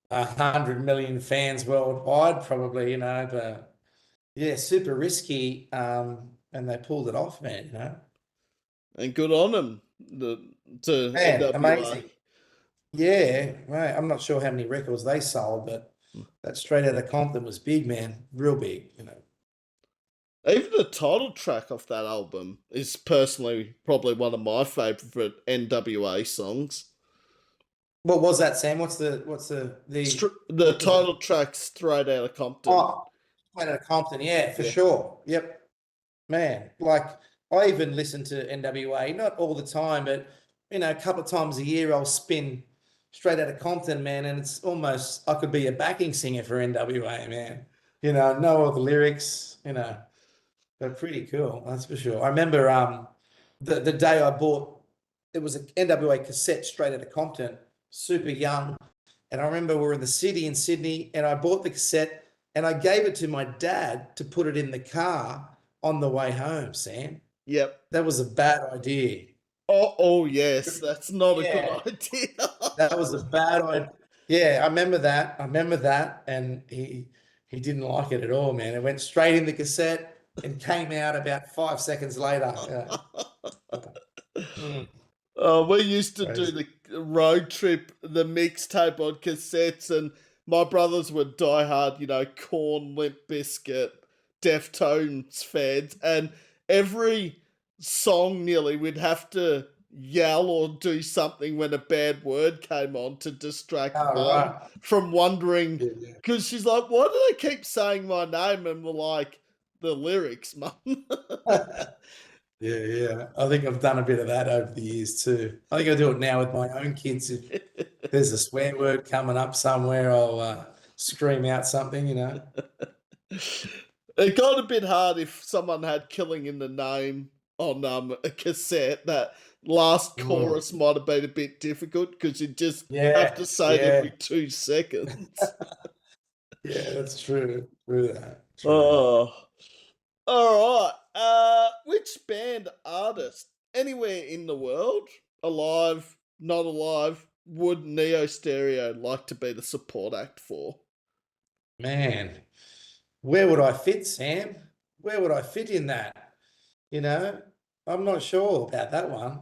100 million fans worldwide, probably, but yeah, super risky. And they pulled it off, man. And good on them. to Man, NWA. amazing. Yeah, right. I'm not sure how many records they sold, but that Straight Outta Compton was big, man. Real big, you know. Even the title track off that album is personally probably one of my favourite NWA songs. What was that, Sam? What's the The what was it? title track Straight Outta Compton. Oh, Straight Outta Compton, yeah, for Yeah. sure. Yep. Man, like I even listen to NWA, not all the time, but a couple of times a year I'll spin Straight Outta Compton, man, and it's almost I could be a backing singer for NWA, man. Know all the lyrics, they're pretty cool, that's for sure. I remember the day I bought it was an NWA cassette Straight Outta Compton, super young. And I remember we were in the city in Sydney, and I bought the cassette and I gave it to my dad to put it in the car on the way home, Sam. Yep. That was a bad idea. Oh yes, that's not a good Yeah, idea. that was a bad idea. Yeah, I remember that. I remember that. And he didn't like it at all, man. It went straight in the cassette and came out about 5 seconds later. Yeah. Mm, We used to do crazy. the road trip, the mixtape on cassettes, and my brothers were diehard, Corn, Limp Biscuit, Deftones fans, and every song nearly we'd have to yell or do something when a bad word came on to distract All mum right. from wondering, Yeah, yeah. because she's like, why do they keep saying my name? And we're like, the lyrics, mum. Yeah, yeah. I think I've done a bit of that over the years too. I think I do it now with my own kids. If there's a swear word coming up somewhere, I'll scream out something. It got a bit hard if someone had "Killing in the Name" on a cassette. That last Mm. chorus might have been a bit difficult because you just have Yeah, to say it yeah, every 2 seconds. yeah. That's true. True that. True. Oh, all right. Which band artist anywhere in the world, alive, not alive, would Neo Stereo like to be the support act for? Man, where would I fit, Sam? Where would I fit in that? You know, I'm not sure about that one.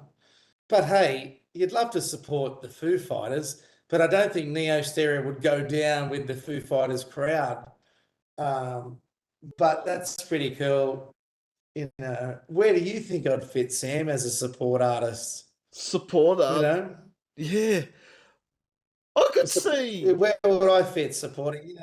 But hey, you'd love to support the Foo Fighters, but I don't think Neo Stereo would go down with the Foo Fighters crowd. Um, but that's pretty cool. Where do you think I'd fit, Sam, as a support artist? Support You art, know, yeah. I a could sup- see where would I fit supporting?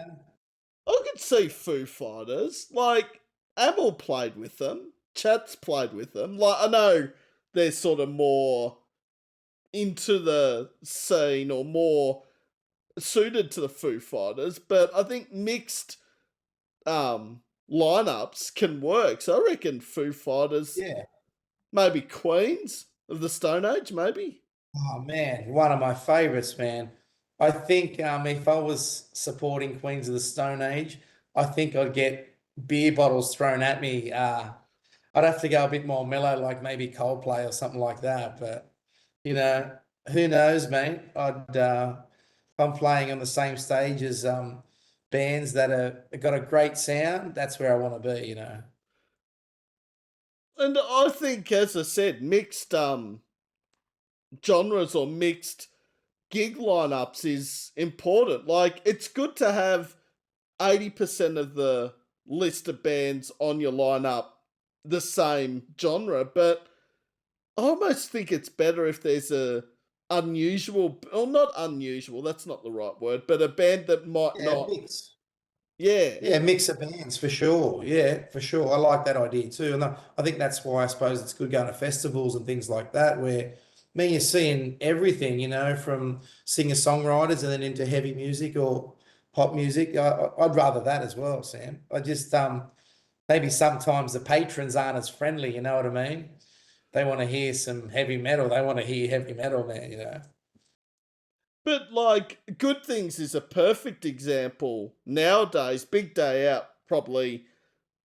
I could see Foo Fighters. Like, Amel played with them. Chat's played with them. Like, I know they're sort of more into the scene or more suited to the Foo Fighters, but I think mixed lineups can work. So I reckon Foo Fighters, Yeah. maybe Queens of the Stone Age, maybe. Oh man, one of my favorites, man. I think if I was supporting Queens of the Stone Age, I think I'd get beer bottles thrown at me. I'd have to go a bit more mellow, like maybe Coldplay or something like that. But you know, who knows, mate? If I'm playing on the same stage as bands that are got a great sound, that's where I want to be. And I think, as I said, mixed genres or mixed gig lineups is important. Like, it's good to have 80% of the list of bands on your lineup the same genre, but I almost think it's better if there's a unusual, or not unusual, that's not the right word, but a band that might Yeah, not. mix. Yeah. Yeah, mix of bands for sure. Yeah, for sure. I like that idea too. And I think that's why I suppose it's good going to festivals and things like that, where you're seeing everything, from singer-songwriters and then into heavy music or pop music. I'd rather that as well, Sam. I just maybe sometimes the patrons aren't as friendly, you know what I mean? They want to hear some heavy metal. They want to hear heavy metal, man. But like, Good Things is a perfect example nowadays. Big Day Out, probably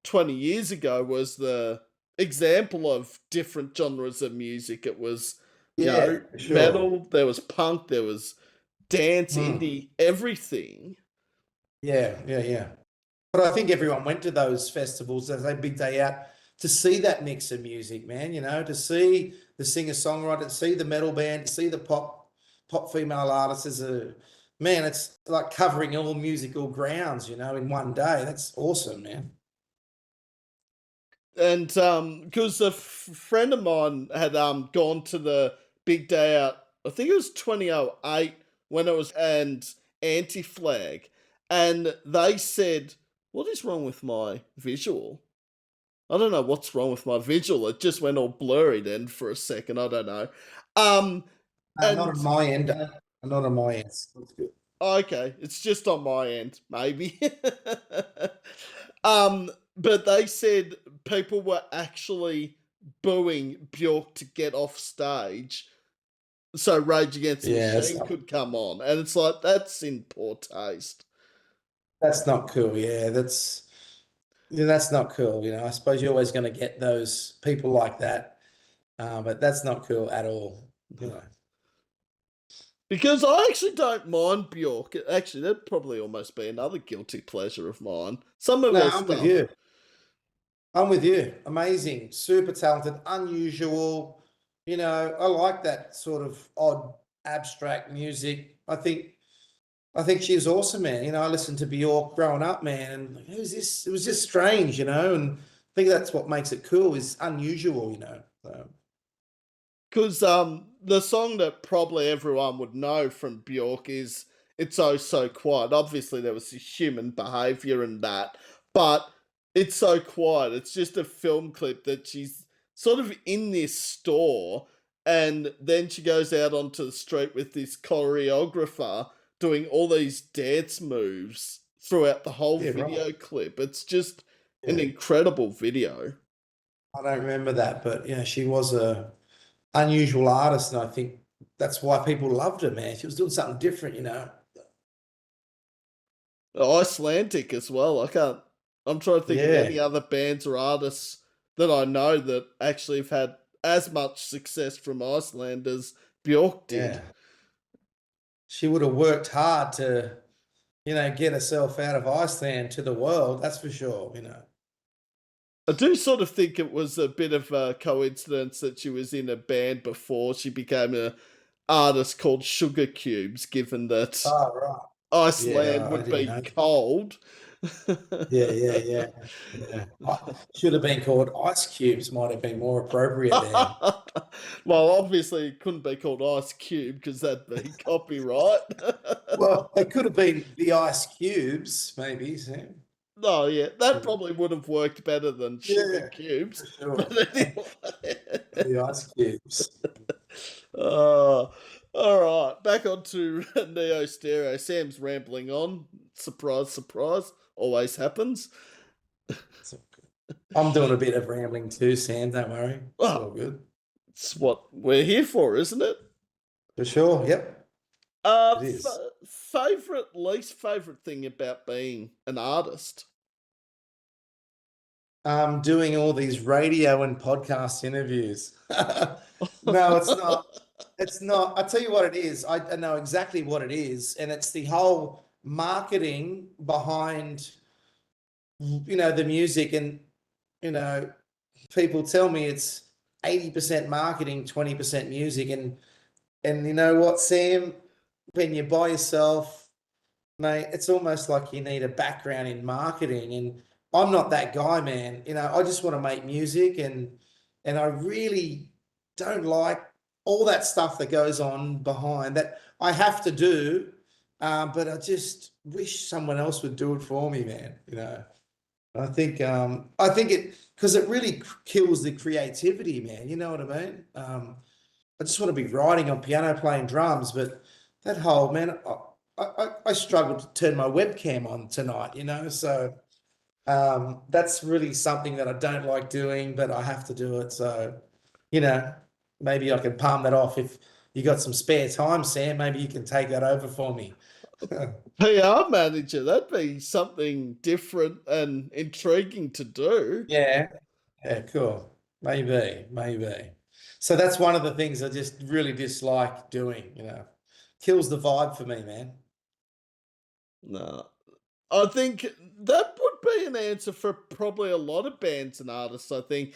20 years ago, was the example of different genres of music. It was, Yeah, for sure. metal, there was punk, there was dance, Hmm. indie, everything. Yeah, yeah, yeah. But I think everyone went to those festivals as a big day out to see that mix of music, man, to see the singer-songwriter, to see the metal band, to see the pop female artists as a man, it's like covering all musical grounds, in one day. That's awesome, man. And because friend of mine had gone to the big day out, I think it was 2008 when it was and Anti Flag, and they said, "What is wrong with my visual?" I don't know what's wrong with my visual. It just went all blurry then for a second. I don't know. Um, Not and on my end. Not on my end. That's good. Okay, it's just on my end, maybe. But they said people were actually booing Bjork to get off stage so Rage Against the Yeah, Machine could come on. And it's like, that's in poor taste. that's not cool. That's not cool. I suppose you're always going to get those people like that, but that's not cool at all. Because I actually don't mind Bjork. Actually, that'd probably almost be another guilty pleasure of mine. Some of No, her I'm with stuff. you. I'm with you. Amazing, super talented, unusual. I like that sort of odd, abstract music. I think she's awesome, man. I listened to Bjork growing up, man, and like, who's this? It was just strange, and I think that's what makes it cool is unusual. So, Because the song that probably everyone would know from Bjork is "It's Oh So Quiet." Obviously, there was human behavior in that, but it's so quiet. It's just a film clip that she's sort of in this store, and then she goes out onto the street with this choreographer doing all these dance moves throughout the whole yeah, right. video clip. It's just an Yeah, incredible video. I don't remember that, but yeah, she was a unusual artist, and I think that's why people loved her, man. She was doing something different. Icelandic as well. I'm trying to think of Yeah, any other bands or artists that I know that actually have had as much success from Iceland as Bjork did. yeah. She would have worked hard to, get herself out of Iceland to the world. That's for sure. I do sort of think it was a bit of a coincidence that she was in a band before she became an artist called Sugar Cubes, given that Oh, right. Iceland Yeah, I would didn't be know. cold. Yeah, yeah, yeah, yeah. Should have been called Ice Cubes. Might have been more appropriate there. Well, obviously, it couldn't be called Ice Cube because that'd be copyright. Well, it could have been the Ice Cubes, maybe, Sam. No, yeah, that probably would have worked better than sugar Yeah, cubes. for But sure. anyway. The Ice Cubes. uh, all right, back onto Neo Stereo. Sam's rambling on. Surprise, surprise. Always happens. I'm doing a bit of rambling too, Sam. Don't worry. It's all Well, good. it's what we're here for, isn't it? For sure. Yep, it F- is. favorite, least favorite thing about being an artist? Doing all these radio and podcast interviews. No, it's not. It's not. I tell you what it is. I know exactly what it is, and it's the whole marketing behind, the music, and you know, people tell me it's 80% marketing, 20% music, and you know what, Sam, when you're by yourself, mate, it's almost like you need a background in marketing, and I'm not that guy, man. I just want to make music, and I really don't like all that stuff that goes on behind that I have to do, but I just wish someone else would do it for me, man. I think it because it really kills the creativity, man. You know what I mean? I just want to be writing on piano, playing drums, but that whole man, I struggled to turn my webcam on tonight. So that's really something that I don't like doing, but I have to do it. So you know, maybe I can palm that off if you got some spare time, Sam. Maybe you can take that over for me. PR manager, that'd be something different and intriguing to do. Yeah, yeah, cool. Maybe. So that's one of the things I just really dislike doing. Kills the vibe for me, man. No. I think that would be an answer for probably a lot of bands and artists. I think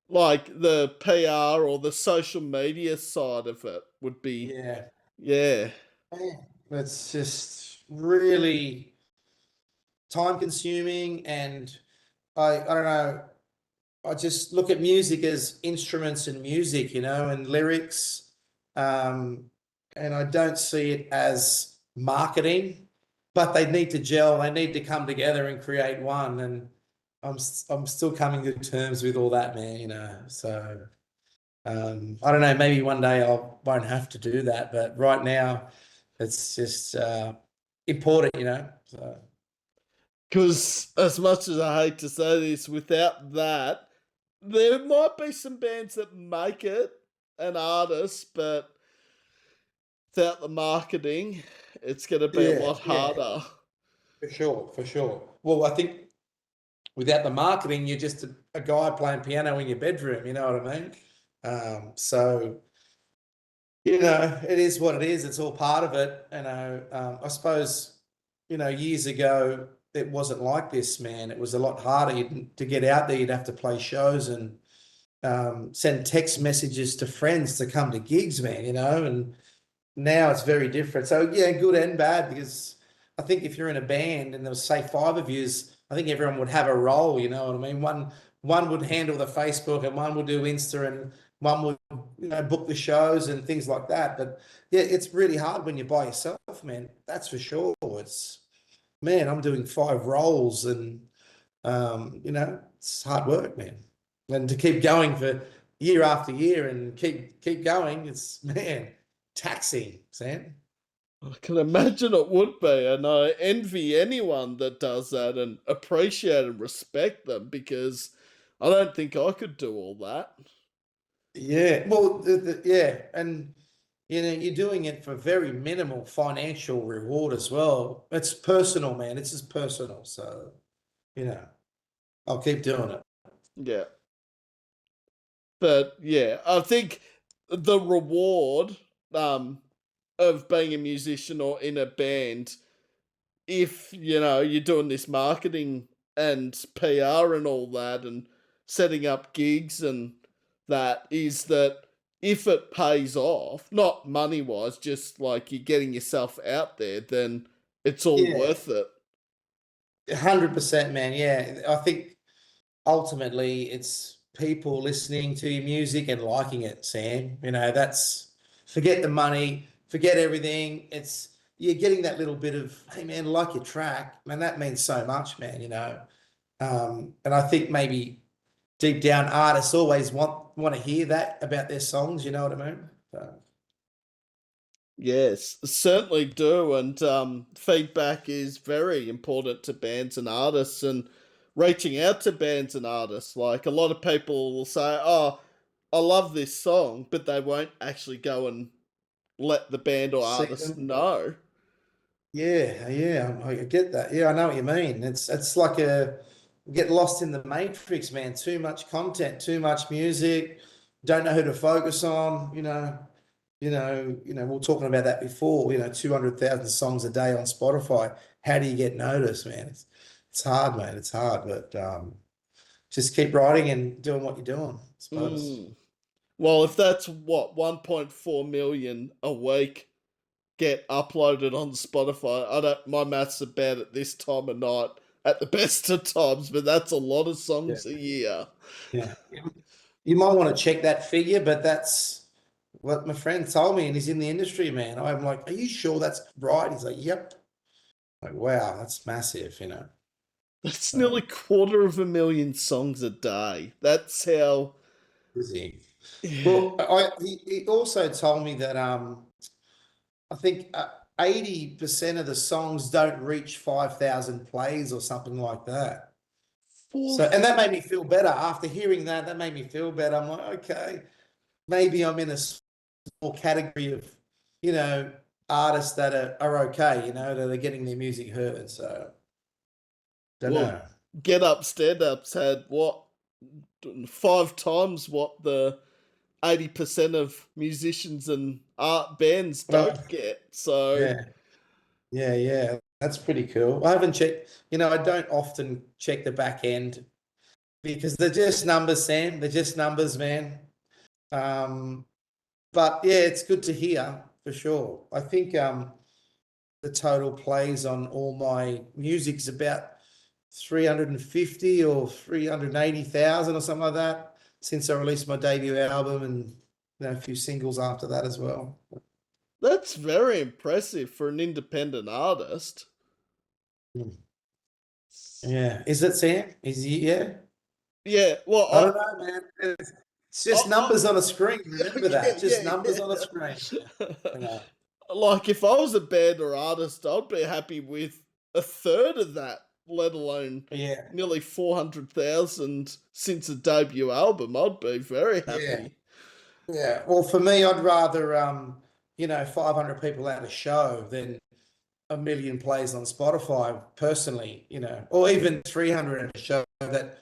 like the PR or the social media side of it would be, Yeah. yeah. Man, it's just really time consuming, and I don't know. I just look at music as instruments and music, and lyrics. Um, and I don't see it as marketing, but they need to gel. They need to come together and create one. And I'm still coming to terms with all that, man. So I don't know. Maybe one day I won't have to do that, but right now it's just important. So Because as much as I hate to say this, without that, there might be some bands that make it an artist, but without the marketing, it's going to be a yeah, lot yeah, harder. for sure, for sure. Well, I think without the marketing, you're just a guy playing piano in your bedroom. You know what I mean? So it is what it is. It's all part of it. I suppose years ago it wasn't like this, man. It was a lot harder to get out there. You'd have to play shows and send text messages to friends to come to gigs, man. And now it's very different. So yeah, good and bad, because I think if you're in a band and there was say five of yous, I think everyone would have a role. You know what I mean? One would handle the Facebook, and one would do Insta, and one would book the shows and things like that. But yeah, it's really hard when you're by yourself, man. That's for sure. It's man, I'm doing five roles, and it's hard work, man. And to keep going for year after year and keep going, it's man taxing, Sam. I can imagine it would be, and I envy anyone that does that and appreciate and respect them because I don't think I could do all that. Yeah, well, yeah, and you're doing it for very minimal financial reward as well. It's personal, man. It's just personal. So, I'll keep doing it. Yeah. But yeah, I think the reward um, of being a musician or in a band, if you're doing this marketing and PR and all that and setting up gigs and that, is that if it pays off, not money wise, just like you're getting yourself out there, then it's all Yeah, worth it. 100%, man. Yeah, I think ultimately it's people listening to your music and liking it, Sam. That's forget the money, forget everything. It's you're getting that little bit of, hey man, like your track, man, that means so much, man. And I think maybe deep down artists always want to hear that about their songs, you know what I mean? So, Yes, certainly do. And feedback is very important to bands and artists, and reaching out to bands and artists. Like a lot of people will say, "Oh, I love this song," but they won't actually go and let the band or see artist them. know. Yeah, yeah, I get that. Yeah, I know what you mean. It's like get lost in the matrix, man. Too much content, too much music, don't know who to focus on, we were talking about that before, 200,000 songs a day on Spotify. How do you get noticed, man? It's hard, mate. It's hard, but just keep writing and doing what you're doing, I suppose. Mm. Well, if that's what 1.4 million a week get uploaded on Spotify, I don't. My maths are bad at this time of night. At the best of times, but that's a lot of Yeah. songs a year. Yeah. You might want to check that figure, but that's what my friend told me, and he's in the industry, man. I'm like, are you sure that's right? He's like, yep. Like, wow, that's massive. That's Uh, nearly 250,000 songs a day. That's how. busy. Yeah. Well, he also told me that I think 80% of the songs don't reach 5,000 plays or something like that. Four. So, and that made me feel better after hearing that. That made me feel better. I'm like, okay, maybe I'm in a small category of, you know, artists that are okay, that are getting their music heard. So, don't Well, know. Get Up Stand Up's had what? 5 times what the 80% of musicians and art bands don't Well, get. So, yeah, yeah. That's pretty cool. I haven't checked, I don't often check the back end because they're just numbers, Sam. They're just numbers, man. Um, but yeah, it's good to hear for sure. I think the total plays on all my music's about 350 or 380,000 or something like that since I released my debut album, and a few singles after that as well. That's very impressive for an independent artist. Mm. Yeah. Is it, Sam? Is he? Yeah. Yeah, I well, don't know, man. It's I, just numbers on a screen. Remember yeah, that. Just yeah, numbers on a screen. yeah. You know. Like, if I was a band or artist, I'd be happy with a third of that, let alone Yeah. nearly 400,000 since a debut album. I'd be very Yeah. happy. Yeah. Well, for me, I'd rather 500 people at a show than a million plays on Spotify personally, or even 300 at a show that,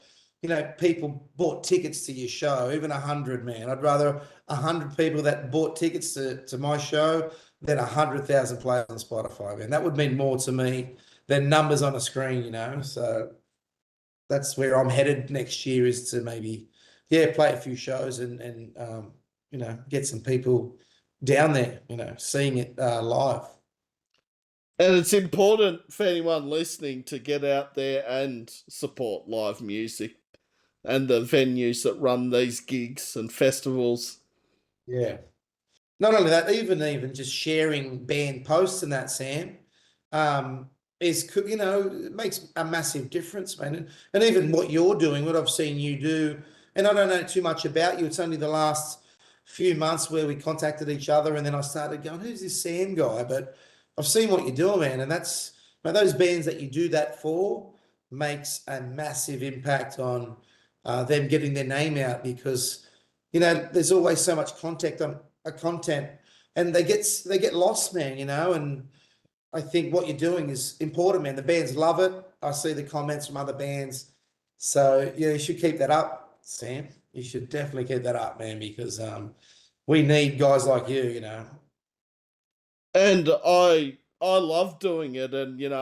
people bought tickets to your show, even 100, man. I'd rather 100 people that bought tickets to my show than 100,000 plays on Spotify, man. That would mean more to me than numbers on a screen. So that's where I'm headed next year, is to maybe, yeah, play a few shows and get some people down there, seeing it live. And it's important for anyone listening to get out there and support live music and the venues that run these gigs and festivals. Yeah. Not only that, even just sharing band posts and that, Sam, um, it makes a massive difference, man. And even what you're doing, what I've seen you do, and I don't know too much about you. It's only the last few months where we contacted each other, and then I started going, "Who's this Sam guy?" But I've seen what you're doing, man, and man, those bands that you do that for makes a massive impact on them getting their name out, because there's always so much content, and they get lost, man, and I think what you're doing is important, man. The bands love it. I see the comments from other bands. So yeah, you should keep that up, Sam. You should definitely keep that up, man, because we need guys like you. And I love doing it, and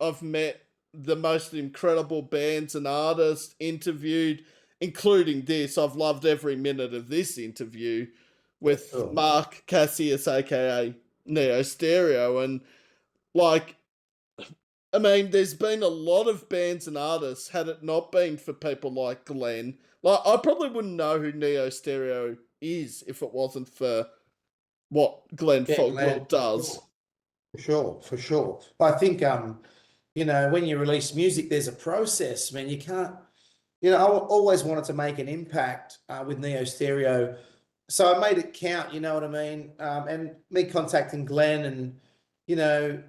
I've met the most incredible bands and artists interviewed, including this. I've loved every minute of this interview with Sure. Mark Cassius, aka Neo Stereo. And like, I mean, there's been a lot of bands and artists, had it not been for people like Glenn. Like, I probably wouldn't know who Neo Stereo is if it wasn't for what Glenn Yeah, Fogwell Glenn, for does. sure. For sure, for sure. I think when you release music, there's a process, man. You can't, I always wanted to make an impact with Neo Stereo. So I made it count, you know what I mean? And me contacting Glenn and, you know,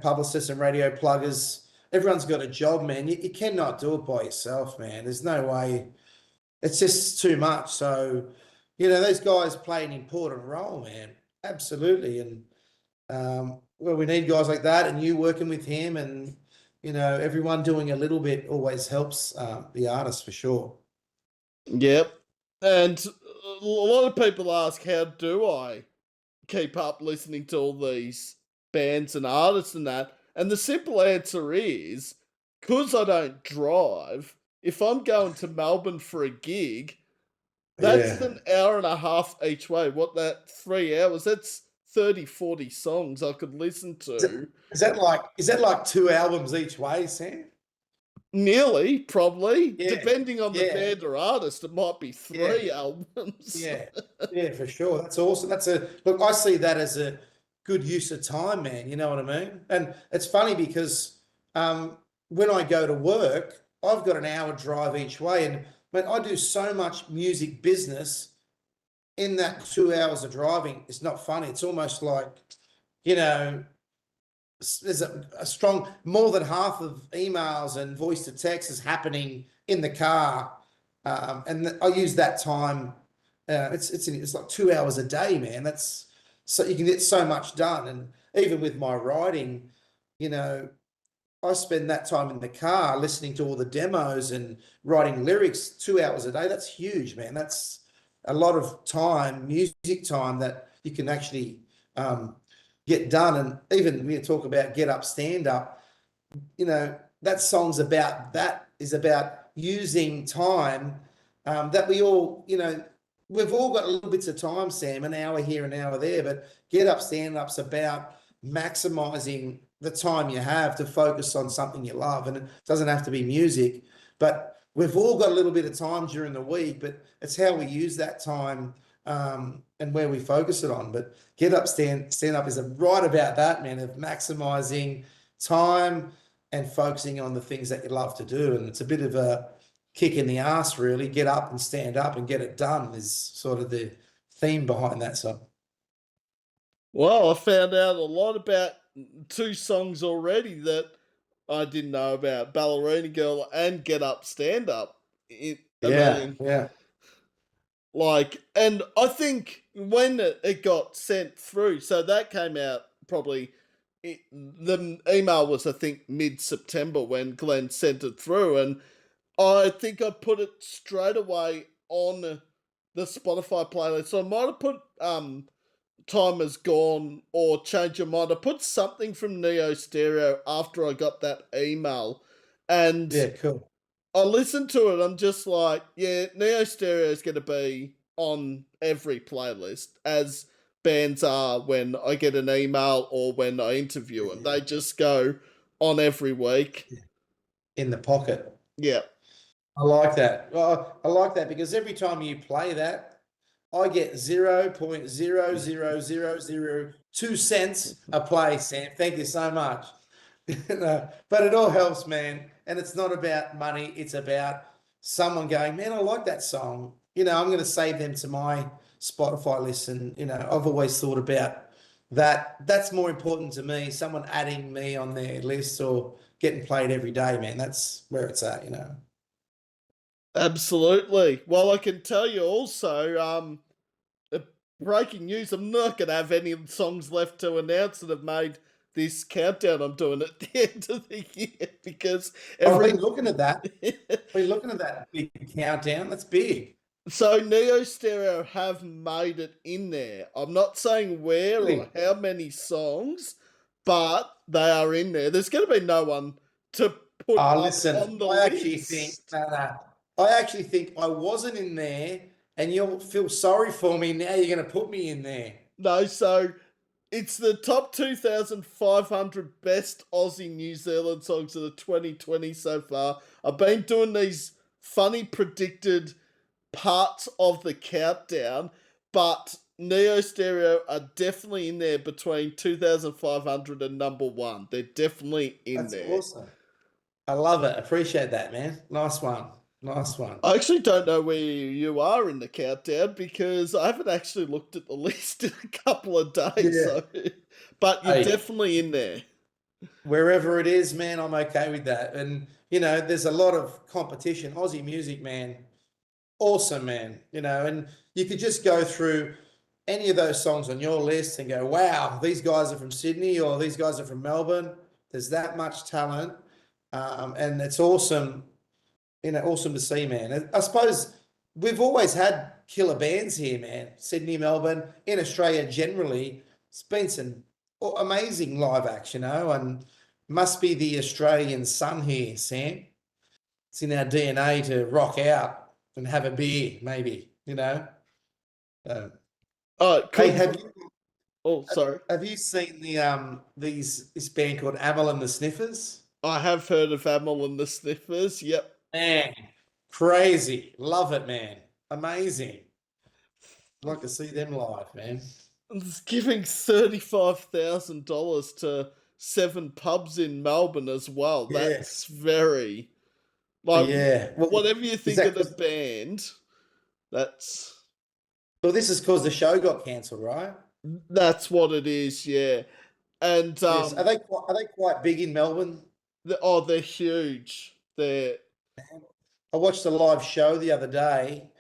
publicists and radio pluggers, everyone's got a job, man. You cannot do it by yourself, man. There's no way. It's just too much. So, those guys play an important role, man. Absolutely. And well, we need guys like that, and you working with him, and everyone doing a little bit always helps the artist for sure. Yep. And a lot of people ask, how do I keep up listening to all these bands and artists and that? And the simple answer is, because I don't drive, if I'm going to Melbourne for a gig, that's Yeah. an hour and a half each way. What, that 3 hours? That's 30, 40 songs I could listen Is that, to. is that like two albums each way, Sam? Nearly, probably. Yeah. Depending on the Yeah. band or artist, it might be Yeah. 3 albums. Yeah. Yeah, for sure. That's awesome. Look, I see that as a good use of time, man. You know what I mean? And it's funny because when I go to work, I've got an hour drive each way. And but I do so much music business in that 2 hours of driving. It's not funny. It's almost like, you know, there's a strong, more than half of emails and voice to text is happening in the car. And I use that time. It's like 2 hours a day, man. That's so you can get so much done. And even with my writing, you know, I spend that time in the car listening to all the demos and writing lyrics 2 hours a day. That's huge, man. That's a lot of time, music time that you can actually um, get done. And even when you talk about get up, stand up, that song's about that, is about using time that we all, we've all got little bits of time, Sam, an hour here, an hour there, but get up, stand up's about maximizing the time you have to focus on something you love. And it doesn't have to be music, but we've all got a little bit of time during the week, but it's how we use that time and where we focus it on. But get up, stand up is right about that, man, of maximizing time and focusing on the things that you love to do. And it's a bit of a kick in the ass, really. Get up and stand up and get it done is sort of the theme behind that song. Well, I found out a lot about two songs already that I didn't know about: Ballerina Girl and Get Up, Stand Up. I Yeah, mean, yeah. and I think when it got sent through, so that came out probably, the email was, I think, mid-September when Glenn sent it through, and I think I put it straight away on the Spotify playlist. So I might have put Time Has Gone or Change Your Mind. I put something from Neo Stereo after I got that email, and Yeah, cool. I listened to it. I'm just like, yeah, Neo Stereo is going to be on every playlist, as bands are when I get an email or when I interview them. They just go on every week. In the pocket. Yeah. I like that. Well, I like that because every time you play that, I get 0.00002 cents a play, Sam. Thank you so much. No, but it all helps, man. And it's not about money. It's about someone going, man, I like that song. I'm going to save them to my Spotify list. And, I've always thought about that. That's more important to me. Someone adding me on their list or getting played every day, man. That's where it's at. Absolutely. Well, I can tell you also, breaking news, I'm not going to have any songs left to announce that have made this countdown I'm doing at the end of the year, because I've been looking at that. Been looking at that big countdown. That's big. So Neo Stereo have made it in there. I'm not saying where or Really? how many songs, but they are in there. There's going to be no one to put up Listen, on the I actually think list. I actually think I wasn't in there, and you'll feel sorry for me now. You're going to put me in there. No, so it's the top 2,500 best Aussie New Zealand songs of the 2020 so far. I've been doing these funny predicted parts of the countdown, but Neo Stereo are definitely in there between 2,500 and number one. They're definitely in That's there. awesome. I love it. Appreciate that, man. Nice one. Nice one. I actually don't know where you are in the countdown because I haven't actually looked at the list in a couple of days. Yeah. So, but you're Hey, definitely in there. wherever it is, man, I'm okay with that. And there's a lot of competition. Aussie music, man, awesome, man. And you could just go through any of those songs on your list and go, wow, these guys are from Sydney or these guys are from Melbourne. There's that much talent. And it's awesome, awesome to see, man. I suppose we've always had killer bands here, man. Sydney, Melbourne, in Australia generally. It's been some amazing live acts, and must be the Australian sun here, Sam. It's in our DNA to rock out and have a beer, maybe. Uh, Oh, hey, could. Oh, sorry. have you seen this band called Amel and the Sniffers? I have heard of Amel and the Sniffers. Yep. Man, crazy. Love it, man. Amazing. I'd like to see them live, man. It's giving $35,000 to 7 pubs in Melbourne as well. Yeah. That's very, like, Yeah. Well, whatever you is think that of the band, that's this is because the show got cancelled, right? that's what it is. Yeah, and Yes. Are they quite big in Melbourne? they're huge. They're I watched a live show the other day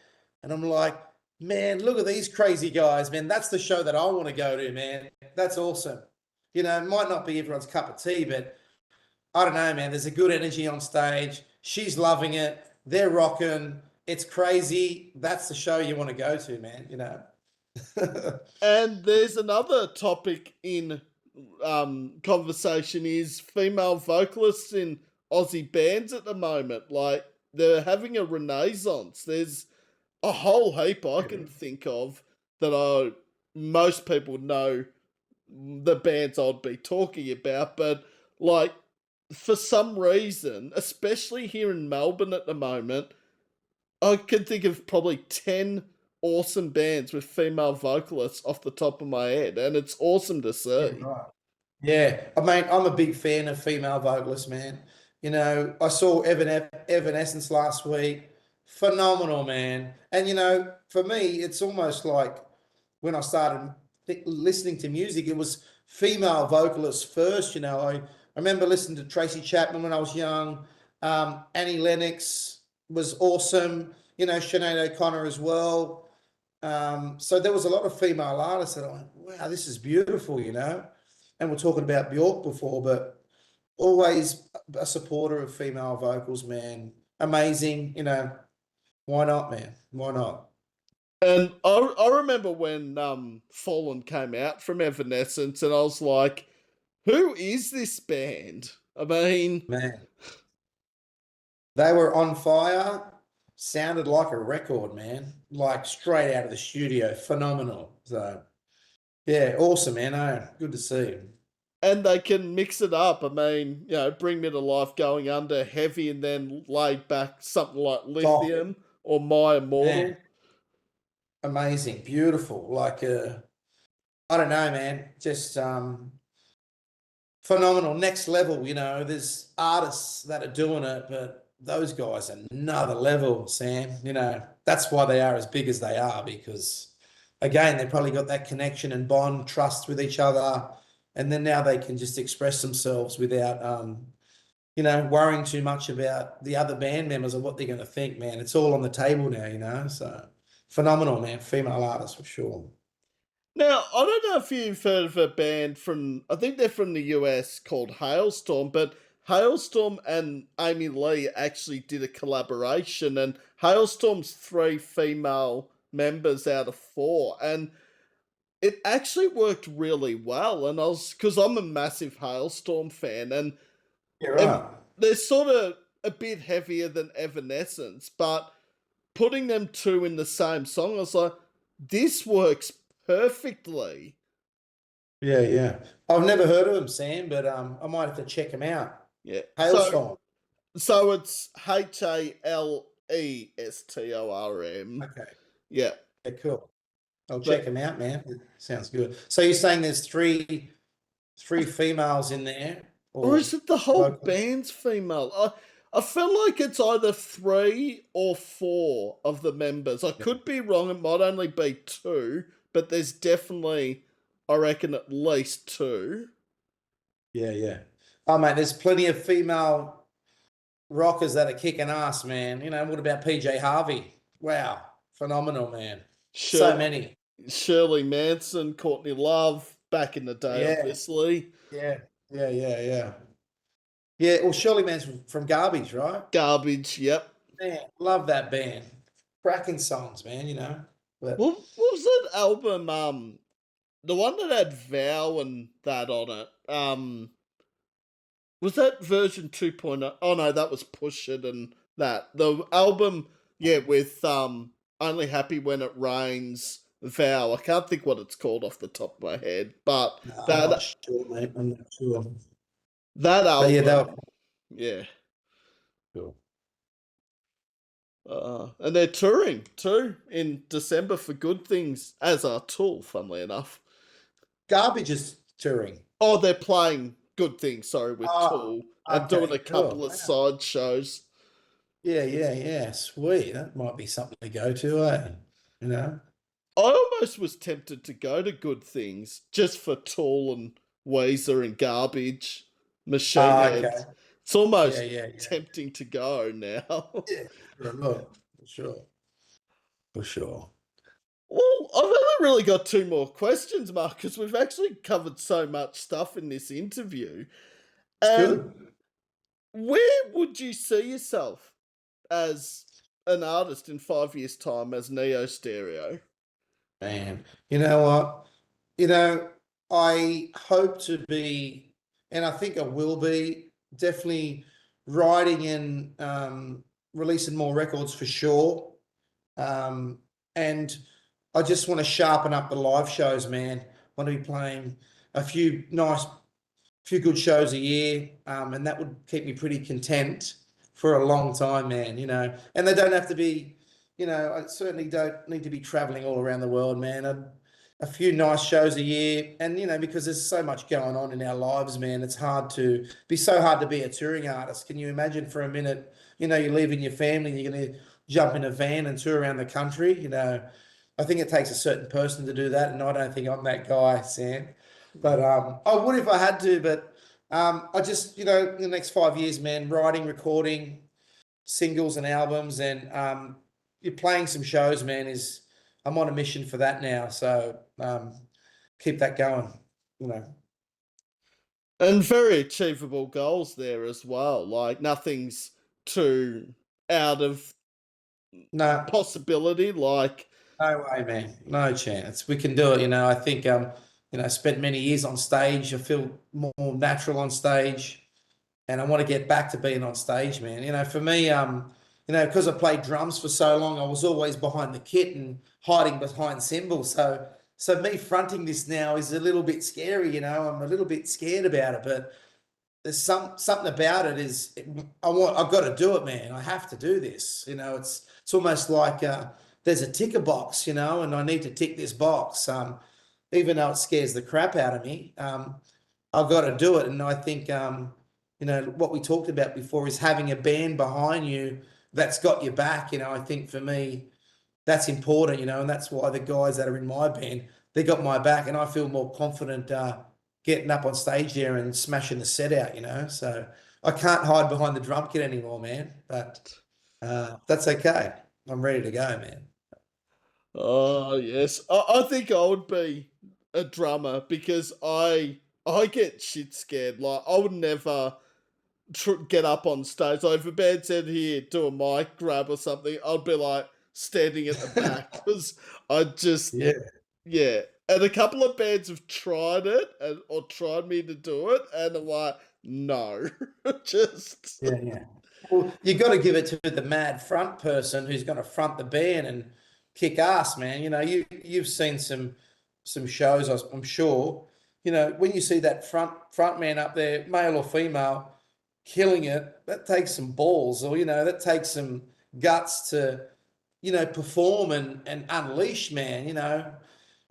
and I'm like, man, look at these crazy guys, man. That's the show that I want to go to, man. That's awesome. It might not be everyone's cup of tea, but I don't know, man. There's a good energy on stage. She's loving it. They're rocking. It's crazy. That's the show you want to go to, man. and there's another topic in conversation is female vocalists in Aussie bands at the moment. Like, they're having a renaissance. There's a whole heap I can think of that most people know the bands I'd be talking about, but like for some reason, especially here in Melbourne at the moment, I can think of probably 10 awesome bands with female vocalists off the top of my head, and it's awesome to Yeah, see. right. Yeah, I mean, I'm a big fan of female vocalists, man. You know, I saw Evanescence last week. Phenomenal, man. And for me, it's almost like when I started listening to music, it was female vocalists first. I remember listening to Tracy Chapman when I was young. Annie Lennox was awesome. Sinead O'Connor as well. So there was a lot of female artists that I went, wow, this is beautiful. And we're talking about Bjork before, but always a supporter of female vocals, man. Amazing. Why not, man? Why not? And I remember when Fallen came out from Evanescence, and I was like, who is this band? I mean, Man, they were on fire. Sounded like a record, man. Like straight out of the studio. Phenomenal. So, yeah, awesome, man. Oh, good to see. and they can mix it up. I mean, Bring Me to Life going under heavy and then laid back something like Soft, Lithium or My man. Immortal. Amazing. Beautiful. Like, I don't know, man. Just phenomenal, next level. There's artists that are doing it, but those guys are another level, Sam. That's why they are as big as they are, because again, they probably got that connection and bond, trust with each other, and then now they can just express themselves without worrying too much about the other band members or what they're going to think, man. It's all on the table now. So phenomenal, man. Female artists for sure. Now, I don't know if you've heard of a band I think they're from the US called Hailstorm, but Hailstorm and Amy Lee actually did a collaboration, and Hailstorm's three female members out of four, and it actually worked really well. And because I'm a massive Hailstorm fan, and Yeah, um, right. they're sort of a bit heavier than Evanescence, but putting them two in the same song, I was like, this works perfectly. Yeah, yeah. I've never heard of them, Sam, but I might have to check them out. Yeah. Hailstorm. So it's Halestorm. Okay. Yeah. Yeah, cool. I'll check But them out, man. Sounds good. So you're saying there's three females in there, or or is it the whole vocals? band's female? I feel like it's either three or four of the members. I Yeah, could be wrong, it might only be two, but there's definitely, I reckon, at least two. yeah, yeah. Oh, mate, there's plenty of female rockers that are kicking ass, man. What about PJ Harvey? Wow, phenomenal, man. So Shirley, many. Shirley Manson, Courtney Love, back in the day, Yeah, obviously. yeah, yeah, yeah, yeah. Yeah, well, Shirley Man's from Garbage, right? Garbage, yep. Man, love that band. Cracking songs, man. But What was that album? The one that had Vow and that on it. Was that version 2.0? Oh no, that was Push It and that. The album, yeah, with Only Happy When It Rains, Vow. I can't think what it's called off the top of my head, but no, I'm not that sure, mate. I'm not sure. that But yeah, they were album, yeah. cool. And they're touring too in December for Good Things, as are Tool, funnily enough. Garbage is touring. Oh, they're playing Good Things, sorry, with Oh, Tool and doing okay, a cool. couple of Wow. side shows. Yeah, yeah, yeah. Sweet. That might be something to go to, eh? You know? I almost was tempted to go to Good Things just for Tool and Weezer and Garbage, Machine Ah, Head. okay. It's Yeah, almost yeah, yeah. tempting to go now. Yeah, sure, look, for sure. For sure. Well, I've only really got two more questions, Mark, because we've actually covered so much stuff in this interview. It's And good. where would you see yourself as an artist in 5 years' time as Neo Stereo? Man, you know what? I hope to be, and I think I will be, definitely writing in releasing more records for sure. And I just want to sharpen up the live shows, man. Want to be playing a few good shows a year, and that would keep me pretty content for a long time, man. And they don't have to be, I certainly don't need to be traveling all around the world, man. A few nice shows a year, and because there's so much going on in our lives, man, it's so hard to be a touring artist. Can you imagine for a minute, you're leaving your family and you're going to jump in a van and tour around the country? I think it takes a certain person to do that, and I don't think I'm that guy, Sam. But I would if I had to. But I just, in the next 5 years, man, writing, recording singles and albums, and you're playing some shows, man. I'm on a mission for that now. So keep that going. And very achievable goals there as well. Like nothing's too out of No, possibility. Like no way, man. No chance. We can do it. I think spent many years on stage. I feel more natural on stage, and I want to get back to being on stage, man. For me, because I played drums for so long, I was always behind the kit and hiding behind cymbals. So me fronting this now is a little bit scary. I'm a little bit scared about it, but there's something about it I've got to do it, man. I have to do this. It's almost like there's a ticker box, and I need to tick this box. Even though it scares the crap out of me, I've got to do it. And I think, what we talked about before is having a band behind you that's got your back. I think for me, that's important, and that's why the guys that are in my band, they got my back, and I feel more confident getting up on stage there and smashing the set out. So I can't hide behind the drum kit anymore, man. But that's okay. I'm ready to go, man. oh yes, I think I would be a drummer because I get shit scared. Like I would never get up on stage. Like if a band said, "Here, do a mic grab or something," I'd be like standing at the back because I just Yeah. yeah. And a couple of bands have tried it or tried me to do it, and I'm like, no, just Yeah, yeah. Well, you got to give it to the mad front person who's going to front the band and kick ass, man. You've seen some shows, I'm sure. When you see that front man up there, male or female, killing it, that takes some balls, or that takes some guts to perform and unleash, man.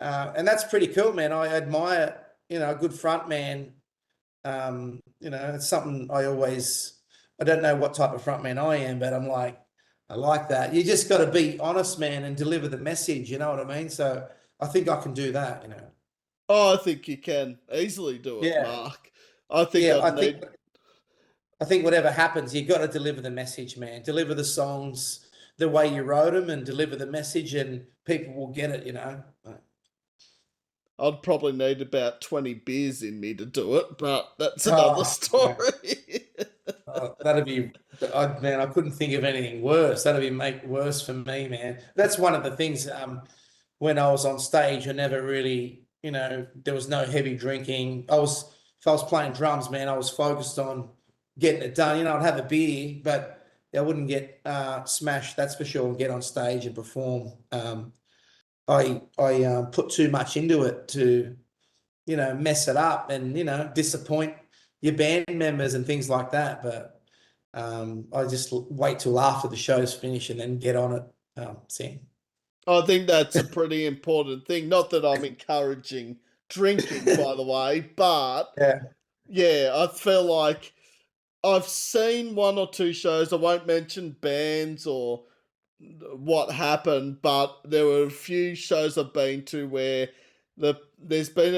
And that's pretty cool, man. I admire a good front man. It's something I don't know what type of front man I am, but I like that. You just got to be honest, man, and deliver the message. You know what I mean? So I think I can do that. oh, I think you can easily do it, Yeah. Mark. I think Yeah. I'd need. I think whatever happens, you got to deliver the message, man. Deliver the songs the way you wrote them and deliver the message, and people will get it. I'd probably need about 20 beers in me to do it, but that's another Oh, man. story. That'd be, man, I couldn't think of anything worse. That'd be make worse for me, man. That's one of the things. When I was on stage, I never really, there was no heavy drinking. If I was playing drums, man, I was focused on getting it done. I'd have a beer, but I wouldn't get smashed. That's for sure. And get on stage and perform. I put too much into it to, mess it up and disappoint your band members and things like that. But I just wait till after the show's finished and then get on it. Sam. I think that's a pretty important thing. Not that I'm encouraging drinking, by the way, but Yeah. yeah, I feel like I've seen one or two shows. I won't mention bands or what happened, but there were a few shows I've been to where there's been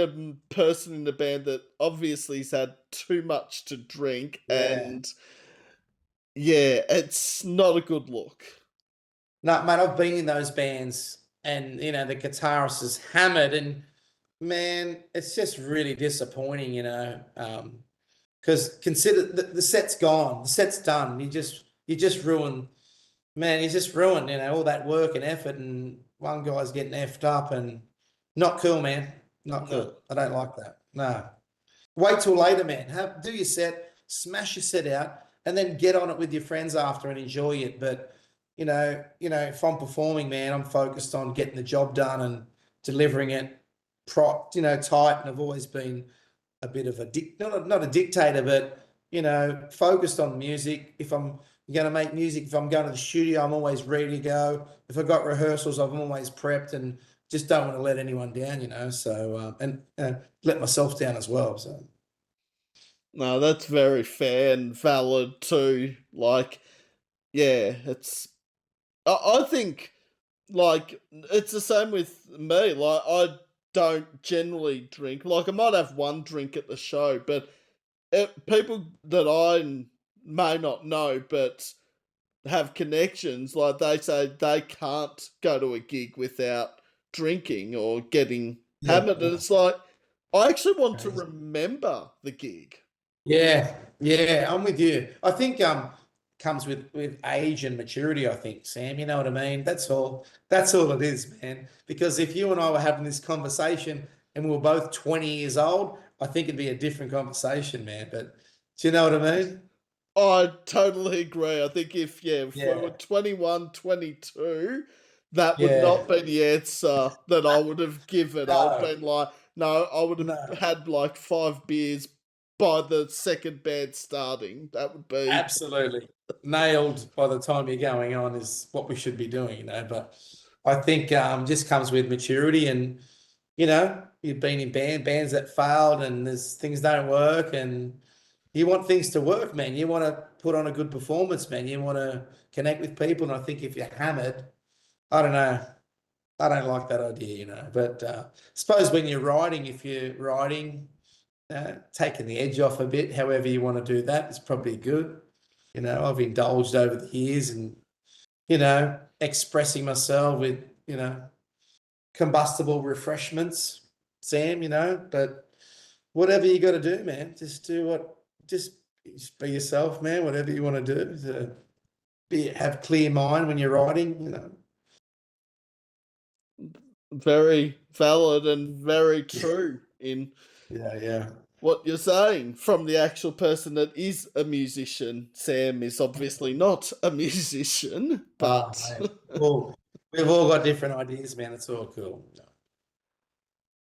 a person in the band that obviously has had too much to drink, Yeah. and yeah, it's not a good look. No, mate, I've been in those bands and the guitarist is hammered and man, it's just really disappointing, because consider the set's gone, the set's done. You just ruined, man, you just ruined, all that work and effort and one guy's getting effed up and not cool, man. Not No. cool. I don't like that. No. Wait till later, man. Do your set, smash your set out, and then get on it with your friends after and enjoy it. But if I'm performing, man, I'm focused on getting the job done and delivering it, tight. And I've always been a bit of a not a dictator, but focused on music. If I'm going to make music, if I'm going to the studio, I'm always ready to go. If I've got rehearsals, I'm always prepped and just don't want to let anyone down. So and let myself down as well. So No, that's very fair and valid too. Like, yeah, I think, like, it's the same with me. Like, I don't generally drink. Like, I might have one drink at the show, but people that I may not know, but have connections, like they say they can't go to a gig without drinking or getting yeah, hammered. And it's like, I actually want to crazy. remember the gig. Yeah, I'm with you. I think comes with age and maturity, I think, Sam. You know what I mean? That's all. That's all it is, man. Because if you and I were having this conversation and we were both 20 years old, I think it'd be a different conversation, man. But do you know what I mean? I totally agree. I think if we were Yeah. 21, 22, that would not Yeah. be the answer that I would have given. I would have No, been like, no, I would have no. had like 5 beers by the second band starting. That would be Absolutely. Nailed by the time you're going on is what we should be doing. But I think just comes with maturity and you've been in bands that failed and there's things don't work and you want things to work, man. You want to put on a good performance, man. You want to connect with people. And I think if you're hammered, I don't know. I don't like that idea. But suppose when you're riding, if you're riding, taking the edge off a bit, however you want to do that, is probably good. I've indulged over the years and, expressing myself with, combustible refreshments, Sam. But whatever you got to do, man, just be yourself, man. Whatever you want to do to have clear mind when you're riding. very valid and very true in Yeah. what you're saying from the actual person that is a musician. Sam is obviously not a musician, Oh, but mate. Well, we've all got different ideas, man. It's all cool.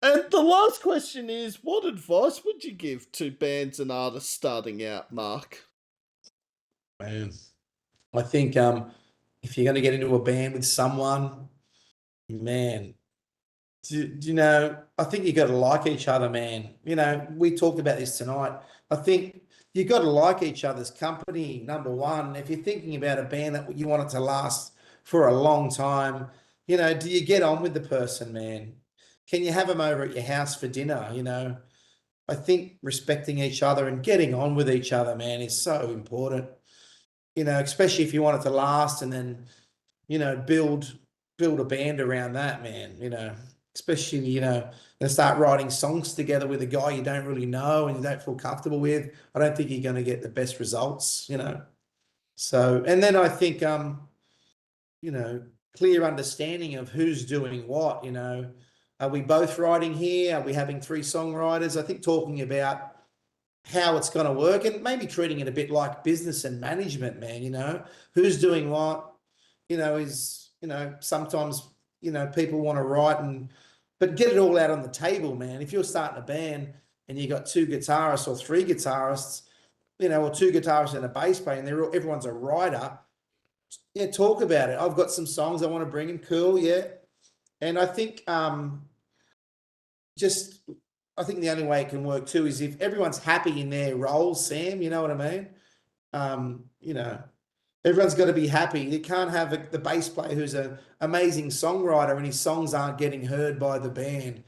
and the last question is, what advice would you give to bands and artists starting out, Mark? Man, I think if you're going to get into a band with someone, man, I think you got to like each other, man. We talked about this tonight. I think you got to like each other's company, number one. If you're thinking about a band that you want it to last for a long time, do you get on with the person, man? Can you have them over at your house for dinner? I think respecting each other and getting on with each other, man, is so important. Especially if you want it to last and then, build a band around that, man. Especially, and start writing songs together with a guy you don't really know and you don't feel comfortable with. I don't think you're going to get the best results. So, and then I think, you know, clear understanding of who's doing what. Are we both writing here? Are we having three songwriters? I think talking about how it's going to work and maybe treating it a bit like business and management, man. Who's doing what, sometimes, people want to write but get it all out on the table, man. If you're starting a band and you got two guitarists or three guitarists, or two guitarists and a bass player, and everyone's a writer, yeah, talk about it. I've got some songs I want to bring in. Cool, yeah. And I think just I think the only way it can work too is if everyone's happy in their roles, Sam. You know what I mean? Um, you know, everyone's got to be happy. You can't have the bass player who's an amazing songwriter and his songs aren't getting heard by the band.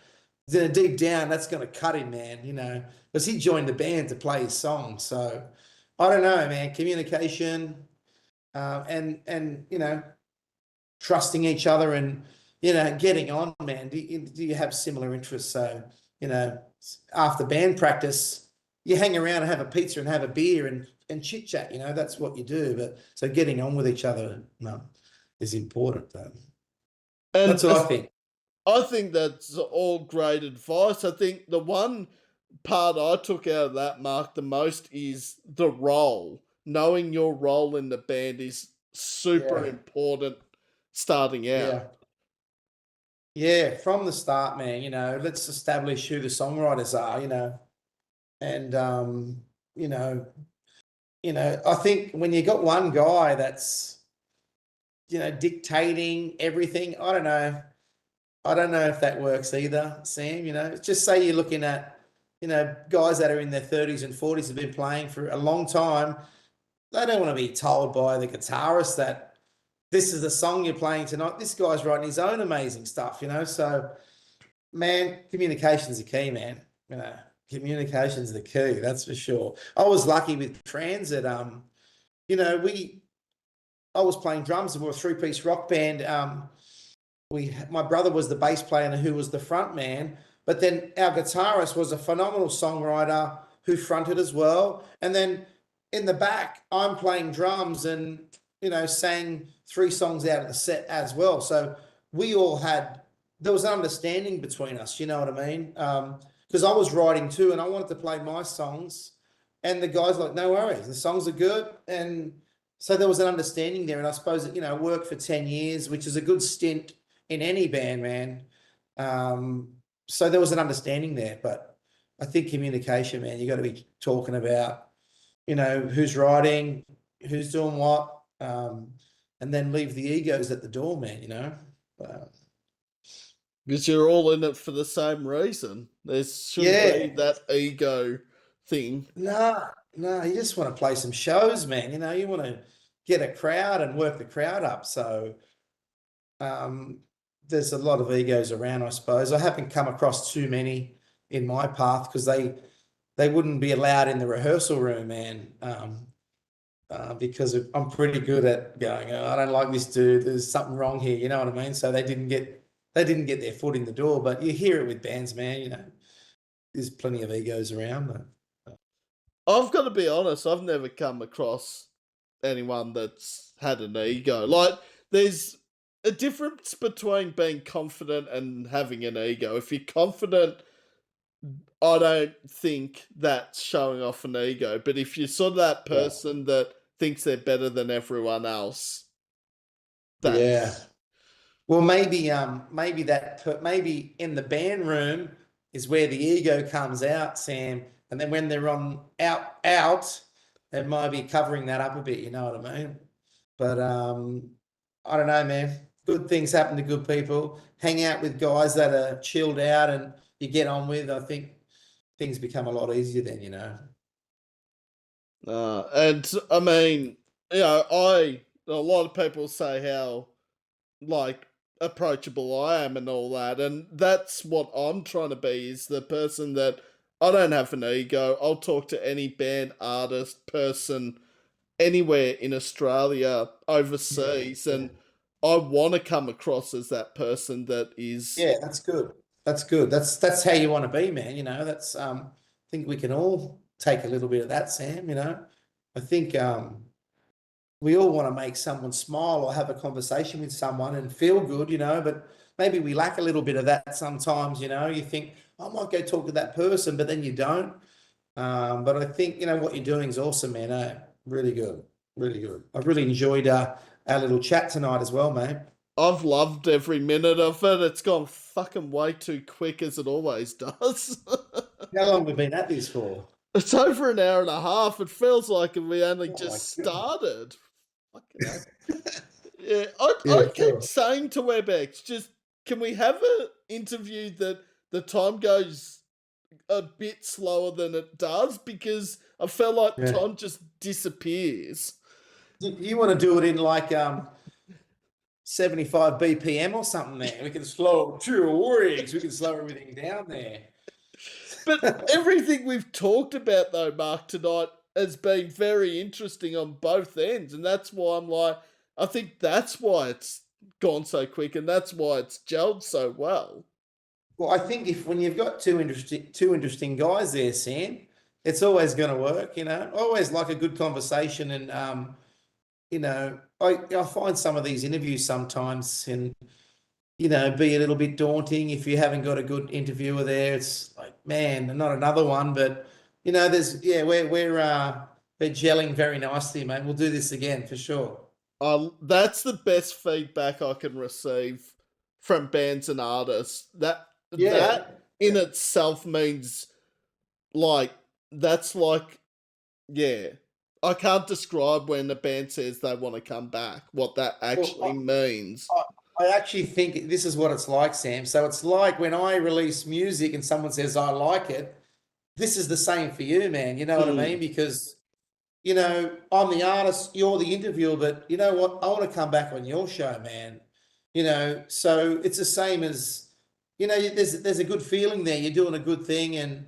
Then deep down, that's going to cut him, man. Because he joined the band to play his songs. So I don't know, man. Communication, and trusting each other and getting on, man. Do you have similar interests? So you know after band practice you hang around and have a pizza and have a beer and chit chat. That's what you do. But so getting on with each other, is important. And That's what I think. I think that's all great advice. I think the one part I took out of that, Mark, the most is the role. knowing your role in the band is super Yeah. important starting out. Yeah. Yeah. From the start, man, let's establish who the songwriters are, and, you know, I think when you got one guy that's, dictating everything, I don't know. I don't know if that works either, Sam. Just say you're looking at, guys that are in their 30s and 40s have been playing for a long time. They don't want to be told by the guitarist that this is the song you're playing tonight. This guy's writing his own amazing stuff. So, man, communication's the key, man. You know, communication's the key, that's for sure. I was lucky with Transit. You know, we I was playing drums and we're a three-piece rock band. My brother was the bass player and who was the front man, but then our guitarist was a phenomenal songwriter who fronted as well. And then in the back, I'm playing drums and sang three songs out of the set as well. So we all there was an understanding between us. You know what I mean? Because I was writing too, and I wanted to play my songs, and the guys like, no worries, the songs are good, and so there was an understanding there. And I suppose it worked for 10 years, which is a good stint in any band, man. So there was an understanding there, but I think communication, man, you got to be talking about, who's writing, who's doing what, and then leave the egos at the door, man. Uh, Because you're all in it for the same reason. There shouldn't be yeah, that ego thing. no, no, you just want to play some shows, man. You want to get a crowd and work the crowd up. So, um, there's a lot of egos around, I suppose. I haven't come across too many in my path because they wouldn't be allowed in the rehearsal room, man. Because I'm pretty good at going, oh, I don't like this dude. There's something wrong here. You know what I mean? So they didn't get their foot in the door. But you hear it with bands, man. There's plenty of egos around. I've got to be honest, I've never come across anyone that's had an ego. Like, there's a difference between being confident and having an ego. If you're confident, I don't think that's showing off an ego. But if you're sort of that Yeah. person that thinks they're better than everyone else, Yeah. that's Well, maybe in the band room is where the ego comes out, Sam. And then when they're on out, it might be covering that up a bit. You know what I mean? But I don't know, man. Good things happen to good people. Hang out with guys that are chilled out and you get on with. I think things become a lot easier then. and I mean, a lot of people say how like approachable I am and all that, and that's what I'm trying to be, is the person that I don't have an ego. I'll talk to any band, artist, person anywhere in Australia, Yeah, overseas, yeah. and I want to come across as that person that is. Yeah, that's good. That's good. That's how you want to be, man. That's I think we can all take a little bit of that, Sam. I think we all want to make someone smile or have a conversation with someone and feel good, but maybe we lack a little bit of that sometimes. You think, I might go talk to that person, but then you don't. But I think, what you're doing is awesome, man. Really good. Really good. I've really enjoyed our little chat tonight as well, mate. I've loved every minute of it. It's gone fucking way too quick, as it always does. How long have we been at this for? It's over an hour and a half. It feels like we only Oh my just God. started. Fucking hell. Yeah, I Yeah, keep fair. saying to WebEx, just can we have an interview that the time goes a bit slower than it does? Because I feel like Yeah. time just disappears. You want to do it in like 75 BPM or something there? We can slow 2 weeks. We can slow everything down there. But everything we've talked about, though, Mark, tonight has been very interesting on both ends. And that's why I'm like, I think that's why it's gone so quick and that's why it's gelled so well. Well, I think if when you've got two interesting guys there, Sam, it's always going to work. I always like a good conversation, and I find some of these interviews sometimes and be a little bit daunting if you haven't got a good interviewer there. It's like, man, not another one, but there's yeah, we're they're gelling very nicely, mate. We'll do this again for sure. That's the best feedback I can receive from bands and artists. Yeah. That in itself means like that's like yeah. I can't describe when a band says they want to come back, what that actually Well, means. I actually think this is what it's like, Sam. So it's like when I release music and someone says I like it, this is the same for you, man. You know what I Hmm. mean? Because I'm the artist, you're the interviewer, but you know what? I want to come back on your show, man. So it's the same as, there's a good feeling there. You're doing a good thing, and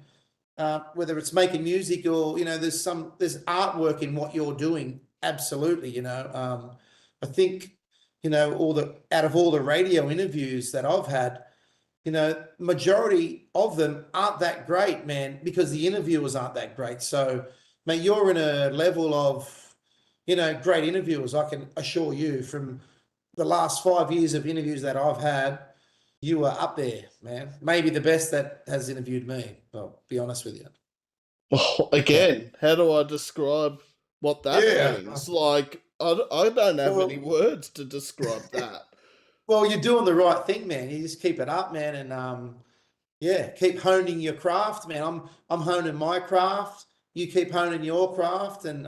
whether it's making music or there's artwork in what you're doing. Absolutely, I think all the out of all the radio interviews that I've had, majority of them aren't that great, man, because the interviewers aren't that great. So, mate, you're in a level of, great interviewers. I can assure you from the last 5 years of interviews that I've had, you are up there, man. Maybe the best that has interviewed me. I'll be honest with you. Well, Yeah. again, how do I describe what that Yeah. means? Like, I don't have any Well, words to describe that. well, you're doing the right thing, man. You just keep it up, man, and yeah, keep honing your craft, man. I'm honing my craft. You keep honing your craft, and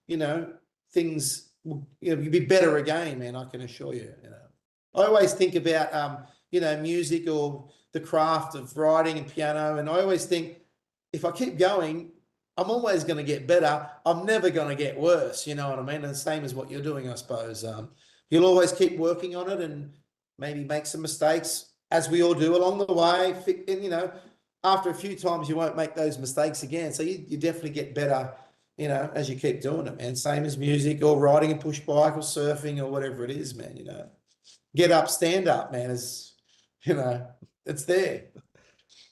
you know, things will, you'll be better again, man. I can assure you. I always think about music or the craft of writing and piano, and I always think if I keep going, I'm always going to get better. I'm never going to get worse. You know what I mean? And the same as what you're doing, I suppose. You'll always keep working on it and maybe make some mistakes, as we all do along the way. And, after a few times, you won't make those mistakes again. So you definitely get better, as you keep doing it, man. Same as music or riding a push bike or surfing or whatever it is, man. Get up, stand up, man. It's there.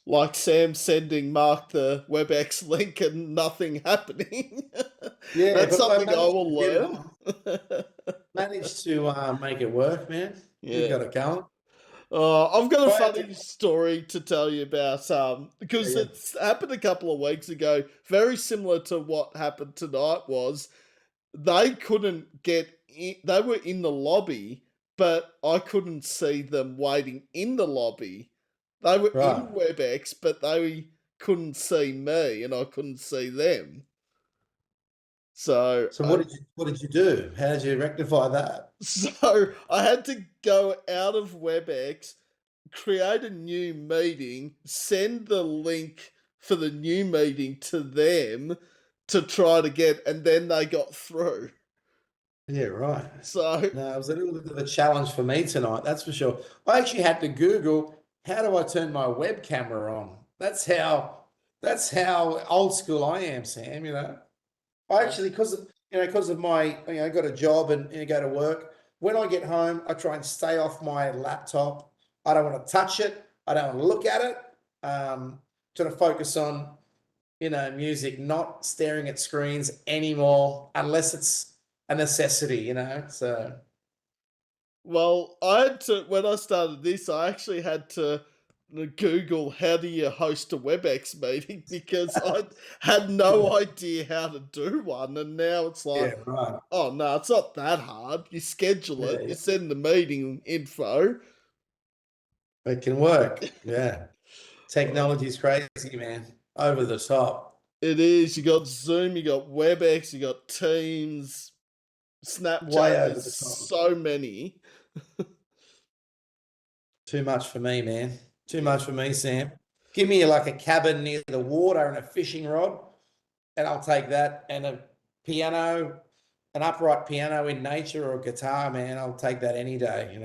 Like Sam sending Mark the WebEx link and nothing happening. Yeah, That's but I something I managed to will get it learn. on. Managed to make it work, man. We Yeah. got it going. I've got a I had to, funny story to tell you about yeah, because yeah. it's happened a couple of weeks ago, very similar to what happened tonight was they couldn't get in, they were in the lobby, but I couldn't see them waiting in the lobby. They were Right. in WebEx, but they couldn't see me and I couldn't see them. So So what did you do? How did you rectify that? I had to go out of WebEx, create a new meeting, send the link for the new meeting to them to try to get, and then they got through. Yeah, right. So, No, it was a little bit of a challenge for me tonight, that's for sure. I actually had to Google how do I turn my web camera on. That's how old school I am, Sam. I uh, actually, because of my, I got a job and go to work. When I get home, I try and stay off my laptop. I don't want to touch it. I don't want to look at it. Trying to focus on, music, not staring at screens anymore, unless it's a necessity. So well, I had to, when I started this, I actually had to Google how do you host a WebEx meeting because I had yeah, no idea how to do one. And now it's like, yeah, right. oh no, it's not that hard. You schedule Yeah, it, you yeah. send the meeting info. It can work. Yeah. Oh, Technology's crazy, man. Over the top. it is. You got Zoom, you got WebEx, you got Teams, Way Snapchat. over There's the top. so many. Too much for me, man. Too Yeah. much for me, Sam. Give me like a cabin near the water and a fishing rod, and I'll take that. And a piano, an upright piano in nature or a guitar, man. I'll take that any day.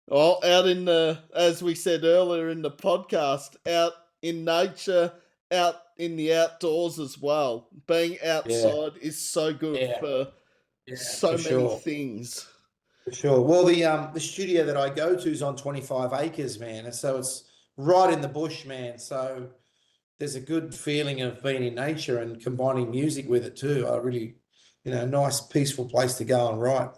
Well, out in the, as we said earlier in the podcast, out in nature, out in the outdoors as well. Being Yeah, outside is so good yeah, for yeah, so for many sure. things. For sure. Well, the studio that I go to is on 25 acres, man. And so it's right in the bush, man. So there's a good feeling of being in nature and combining music with it too. I really, nice, peaceful place to go and write.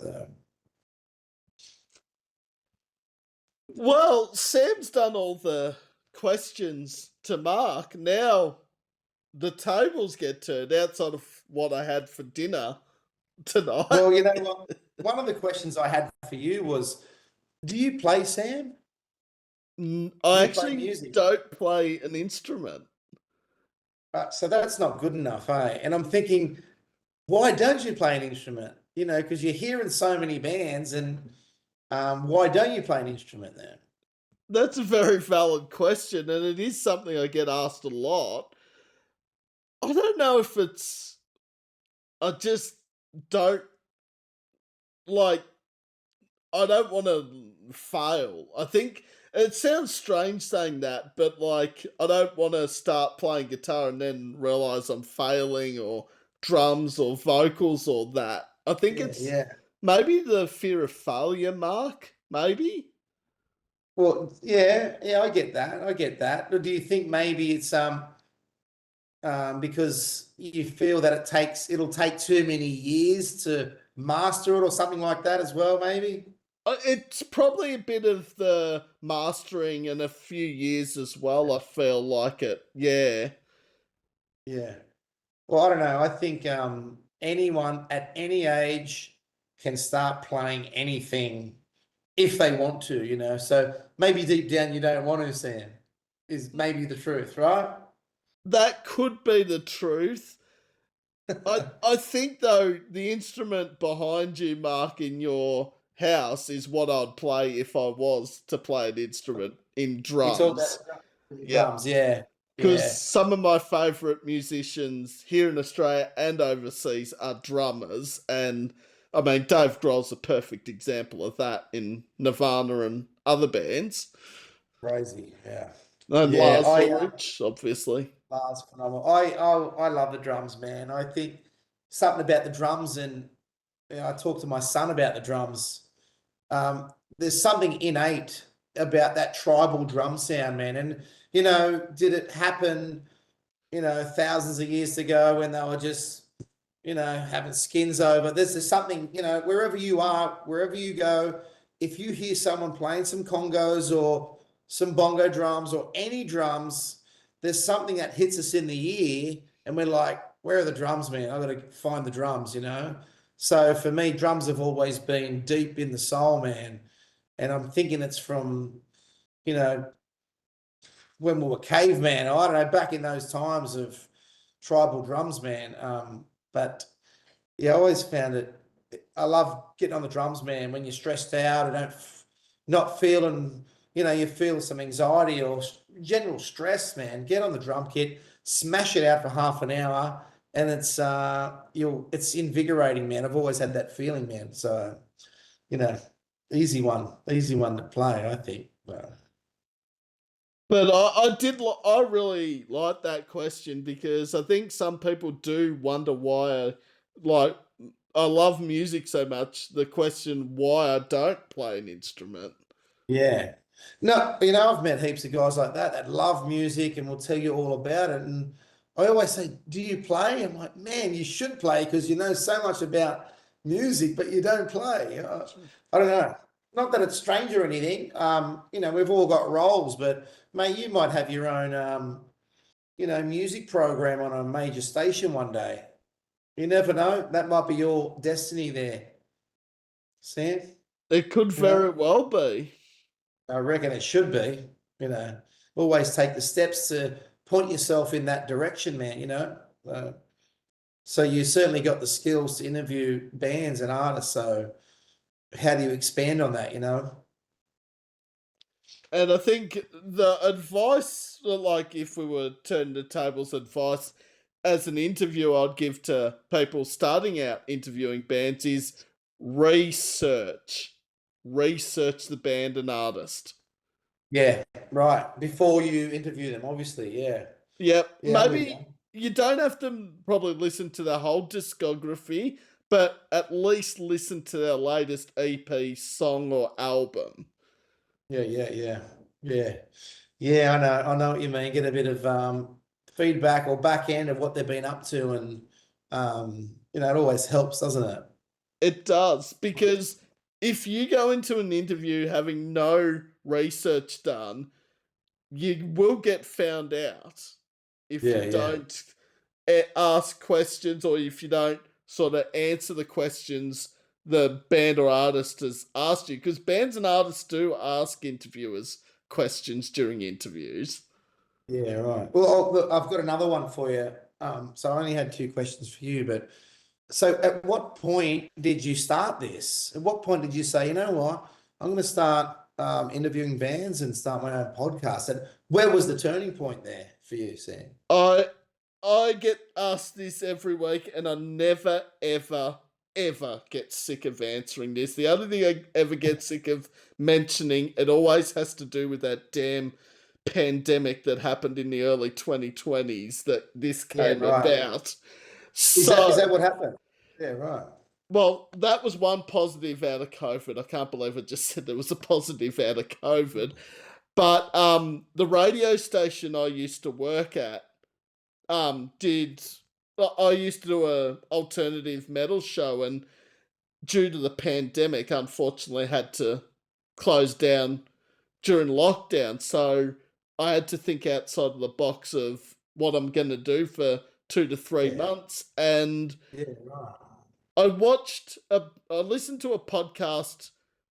Well, Sam's done all the questions to Mark. Now the tables get turned outside of what I had for dinner tonight. Well, you know what? One of the questions I had for you was, do you play, Sam? Do I you play actually music? don't play an instrument. So that's not good enough, eh? And I'm thinking, why don't you play an instrument? You know, because you're hearing so many bands, and why don't you play an instrument then? That's a very valid question, and it is something I get asked a lot. I don't know if it's I just don't like I don't want to fail. I think it sounds strange saying that, but like I don't want to start playing guitar and then realize I'm failing or drums or vocals or that. I think Yeah, it's yeah. maybe the fear of failure, Mark. Maybe. Well, yeah, yeah, I get that. I get that. Or do you think maybe it's because you feel that it'll take too many years to master it or something like that as well, maybe? It's probably a bit of the mastering and a few years as well. I feel like it. Yeah. Yeah. Well, I don't know. I think anyone at any age can start playing anything if they want to, you know. So maybe deep down you don't want to, Sam, is maybe the truth, right? That could be the truth. I think though the instrument behind you, Mark, in your house is what I'd play if I was to play an instrument in You talk about drums. the Yep. drums, yeah, Because yeah, some of my favourite musicians here in Australia and overseas are drummers, and I mean Dave Grohl's a perfect example of that in Nirvana and other bands, crazy, yeah, and yeah. Lars Ulrich, obviously. Lars phenomenal. I love the drums, man. I think something about the drums, and you know, I talk to my son about the drums. There's something innate about that tribal drum sound, man. And you know, did it happen? You know, thousands of years ago when they were just, you know, having skins over. There's something, you know, wherever you are, wherever you go, if you hear someone playing some congos or some bongo drums or any drums, there's something that hits us in the ear, and we're like, where are the drums, man? I've got to find the drums, you know? So for me, drums have always been deep in the soul, man. And I'm thinking it's from, you know, when we were caveman. I don't know, back in those times of tribal drums, man. But yeah, I always found it. I love getting on the drums, man. When you're stressed out and not feeling, you know, you feel some anxiety or general stress, man. Get on the drum kit, smash it out for half an hour, and it's invigorating, man. I've always had that feeling, man. So you know, easy one to play, I think. But I really like that question because I think some people do wonder why, like, I love music so much. The question why I don't play an instrument. Yeah. No, you know, I've met heaps of guys like that that love music and will tell you all about it. And I always say, do you play? I'm like, man, you should play because you know so much about music, but you don't play. I don't know. Not that it's strange or anything. You know, we've all got roles, but mate, you might have your own, you know, music program on a major station one day. You never know. That might be your destiny there, Sam. It could You know? very well be. I reckon it should be, you know, always take the steps to point yourself in that direction, man, you know. Uh, so you certainly got the skills to interview bands and artists. So how do you expand on that, you know? And I think the advice, like if we were turning the tables, advice as an interviewer I'd give to people starting out interviewing bands is research. Research the band and artist. Yeah, right. Before you interview them, obviously. Yeah. Yep, Yeah, I'm with you. maybe you don't have to probably listen to their whole discography, but at least listen to their latest EP, song, or album. Yeah, yeah, yeah. Yeah. Yeah, I know what you mean. Get a bit of feedback or back end of what they've been up to, and you know, it always helps, doesn't it? It does, because if you go into an interview having no research done, you will get found out if you Yeah, yeah. don't. ask questions, or if you don't sort of answer the questions the band or artist has asked you, because bands and artists do ask interviewers questions during interviews. Yeah, right. Well, look, I've got another one for you. So I only had two questions for you, but so at what point did you start this? At what point did you say, you know what, I'm going to start interviewing bands and start my own podcast? And where was the turning point there for you, Sam? I I get asked this every week, and I never, ever, ever get sick of answering this. The only thing I ever get sick of mentioning, it always has to do with that damn pandemic that happened in the early 2020s that this Yeah, came right. about. Is that So, what happened? Yeah, right. well, that was one positive out of COVID. I can't believe I just said there was a positive out of COVID. But the radio station I used to work at did I used to do a alternative metal show, and due to the pandemic, unfortunately had to close down during lockdown. So I had to think outside of the box of what I'm going to do for 2 to 3 Yeah, months. And yeah, right. I listened to a podcast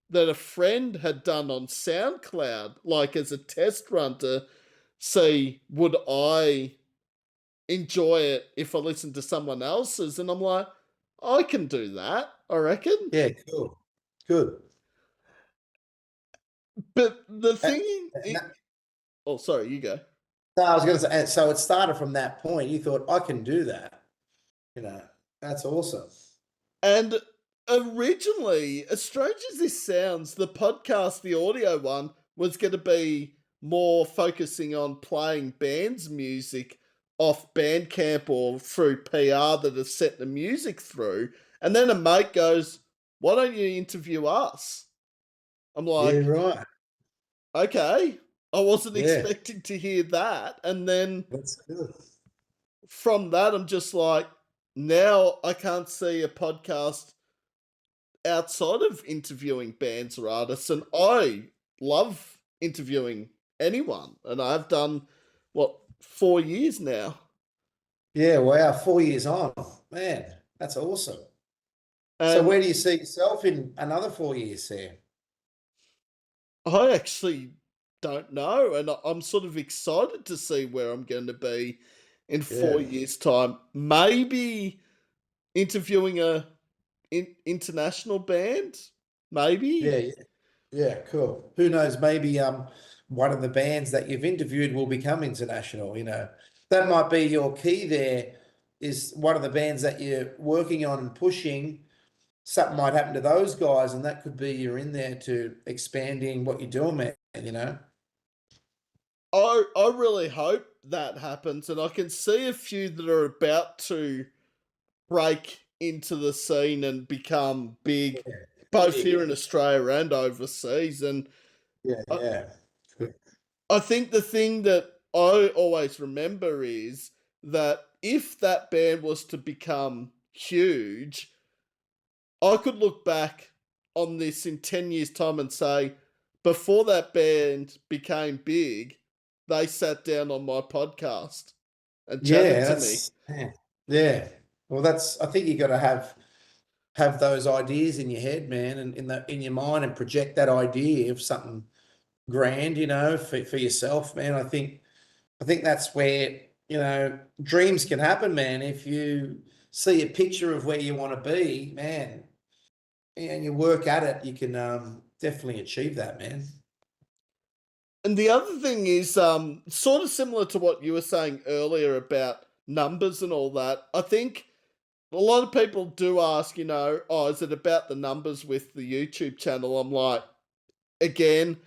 that a friend had done on SoundCloud, like as a test run to see would I enjoy it if I listen to someone else's. And I'm like, I can do that, I reckon. Yeah, cool. Good. But the Uh, thing, and that- oh, sorry, you go. no, I was going to say, and so it started from that point. You thought, I can do that. You know, that's awesome. And originally, as strange as this sounds, the podcast, the audio one, was going to be more focusing on playing bands' music off Bandcamp or through PR that have set the music through. And then a mate goes, "Why don't you interview us?" I'm Yeah, like, right. okay. I wasn't Yeah, expecting to hear that. And then that's good. from that, I'm just like, now I can't see a podcast outside of interviewing bands or artists. And I love interviewing anyone. And I've done, what, 4 years now. Yeah, wow, 4 years on. Man, that's awesome. So And where do you see yourself in another 4 years, Sam? I actually don't know. And I'm sort of excited to see where I'm going to be in Yeah. 4 years' time. Maybe interviewing a international band, Yeah, maybe. yeah, yeah, cool. Who knows? Maybe one of the bands that you've interviewed will become international, you know. That might be your key there, is one of the bands that you're working on and pushing, something might happen to those guys, and that could be you're in there to expanding what you're doing, man, you know. I really hope that happens, and I can see a few that are about to break into the scene and become big, Yeah. both here Big. in Australia and overseas. And Yeah, I, yeah. Good. I think the thing that I always remember is that if that band was to become huge, I could look back on this in 10 years' time and say, before that band became big, they sat down on my podcast and chatted Yeah, to me. that's yeah. Yeah. Well, that's I think you got to have those ideas in your head, man, and in your mind, and project that idea of something grand, you know, for yourself, man. I think that's where, you know, dreams can happen, man. If you see a picture of where you want to be, man, and you work at it, you can definitely achieve that, man. And the other thing is, sort of similar to what you were saying earlier about numbers and all that. I think a lot of people do ask, oh, is it about the numbers with the YouTube channel? I'm like, again,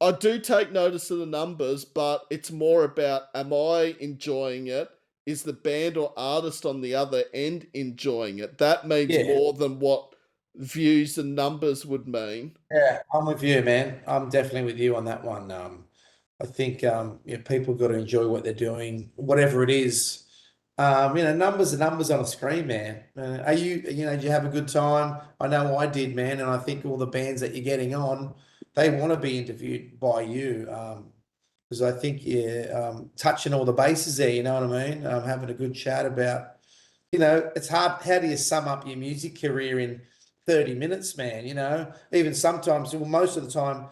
I do take notice of the numbers, but it's more about, am I enjoying it? Is the band or artist on the other end enjoying it? That means Yeah. more than what views and numbers would mean. Yeah, I'm with you, man. I'm definitely with you on that one. I think yeah, people got to enjoy what they're doing, whatever it is. Numbers are numbers on a screen, man. Did you have a good time? I know I did, man, and I think all the bands that you're getting on, they want to be interviewed by you. because I think you're touching all the bases there. You know what I mean? Having a good chat about, it's hard. How do you sum up your music career in 30 minutes, man? Even sometimes, well, most of the time,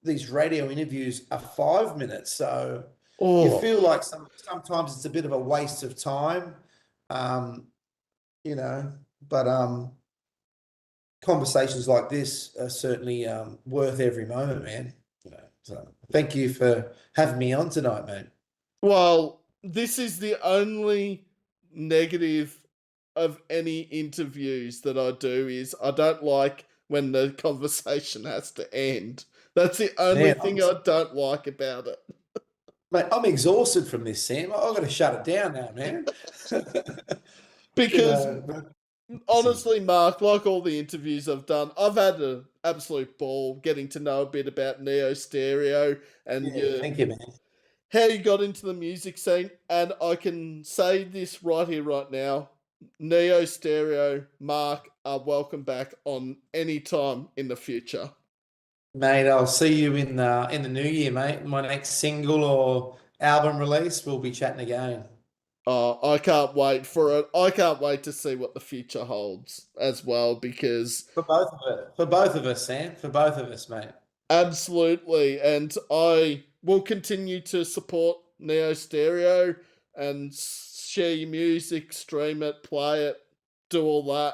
these radio interviews are 5 minutes. So you Oh, feel like sometimes it's a bit of a waste of time, um, you know, but conversations like this are certainly worth every moment, man. So thank you for having me on tonight, mate. well, this is the only negative of any interviews that I do is I don't like when the conversation has to end. That's the only Man, thing I don't like about it. mate, I'm exhausted from this, Sam. I've got to shut it down now, man. Because But listen, honestly, Mark, like all the interviews I've done, I've had an absolute ball getting to know a bit about Neo Stereo and yeah, thank you, man. how you got into the music scene. And I can say this right here, right now. Neo Stereo, Mark, are welcome back on any time in the future. Mate, I'll see you in the new year, mate. My next single or album release, we'll be chatting again. I can't wait for it. I can't wait to see what the future holds as well because For both of us, Sam. For both of us, mate. absolutely. And I will continue to support Neo Stereo and share your music, stream it, play it, do all that.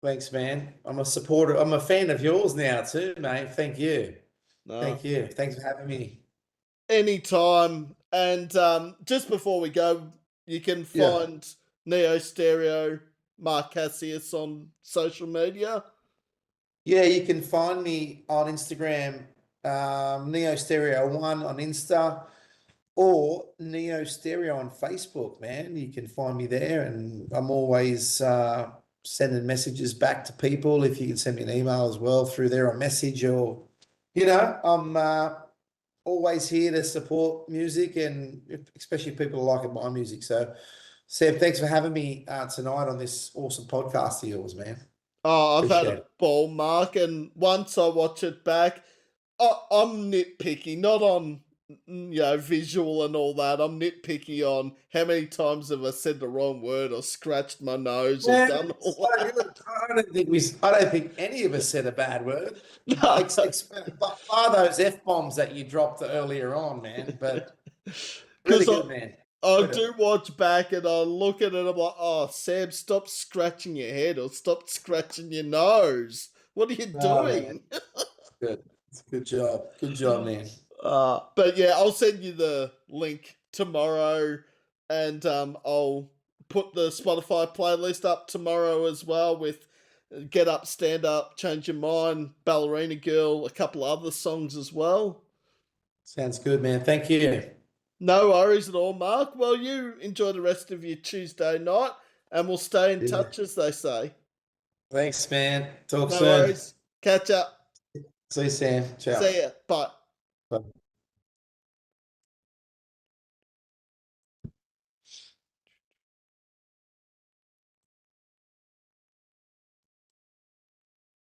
Thanks, man. I'm a supporter. I'm a fan of yours now too, mate. Thank you. No, Thank you. Thanks for having me. anytime. And just before we go, you can Yeah. find Neo Stereo, Mark Cassius on social media. Yeah, you can find me on Instagram, Neo Stereo One on Insta, or Neo Stereo on Facebook, man. You can find me there, and I'm always sending messages back to people. If you can send me an email as well through there, a message, or I'm always here to support music, and especially people liking my music. So, Seb, thanks for having me tonight on this awesome podcast of yours, man. Oh, I've had Appreciate a it. ball, Mark, and once I watch it back, I'm nitpicky, not on visual and all that. I'm nitpicky on how many times have I said the wrong word or scratched my nose or Yeah, done it's all so that. good. I don't think any of us said a bad word, but No, bar those F bombs that you dropped earlier on, man. But really because I good, man. I Enjoyed do it. watch back and I look at it. I'm like, oh, Sam, stop scratching your head or stop scratching your nose. What are you Oh man, doing? good. Good job. Good job, man. But yeah, I'll send you the link tomorrow, and I'll put the Spotify playlist up tomorrow as well with Get Up, Stand Up, Change Your Mind, Ballerina Girl, a couple other songs as well. Sounds good, man. Thank you. No worries at all, Mark. Well, you enjoy the rest of your Tuesday night, and we'll stay in Yeah. touch, as they say. Thanks, man. Talk No soon. worries. Catch up. See you, Sam. Ciao. See ya. Bye. Bye.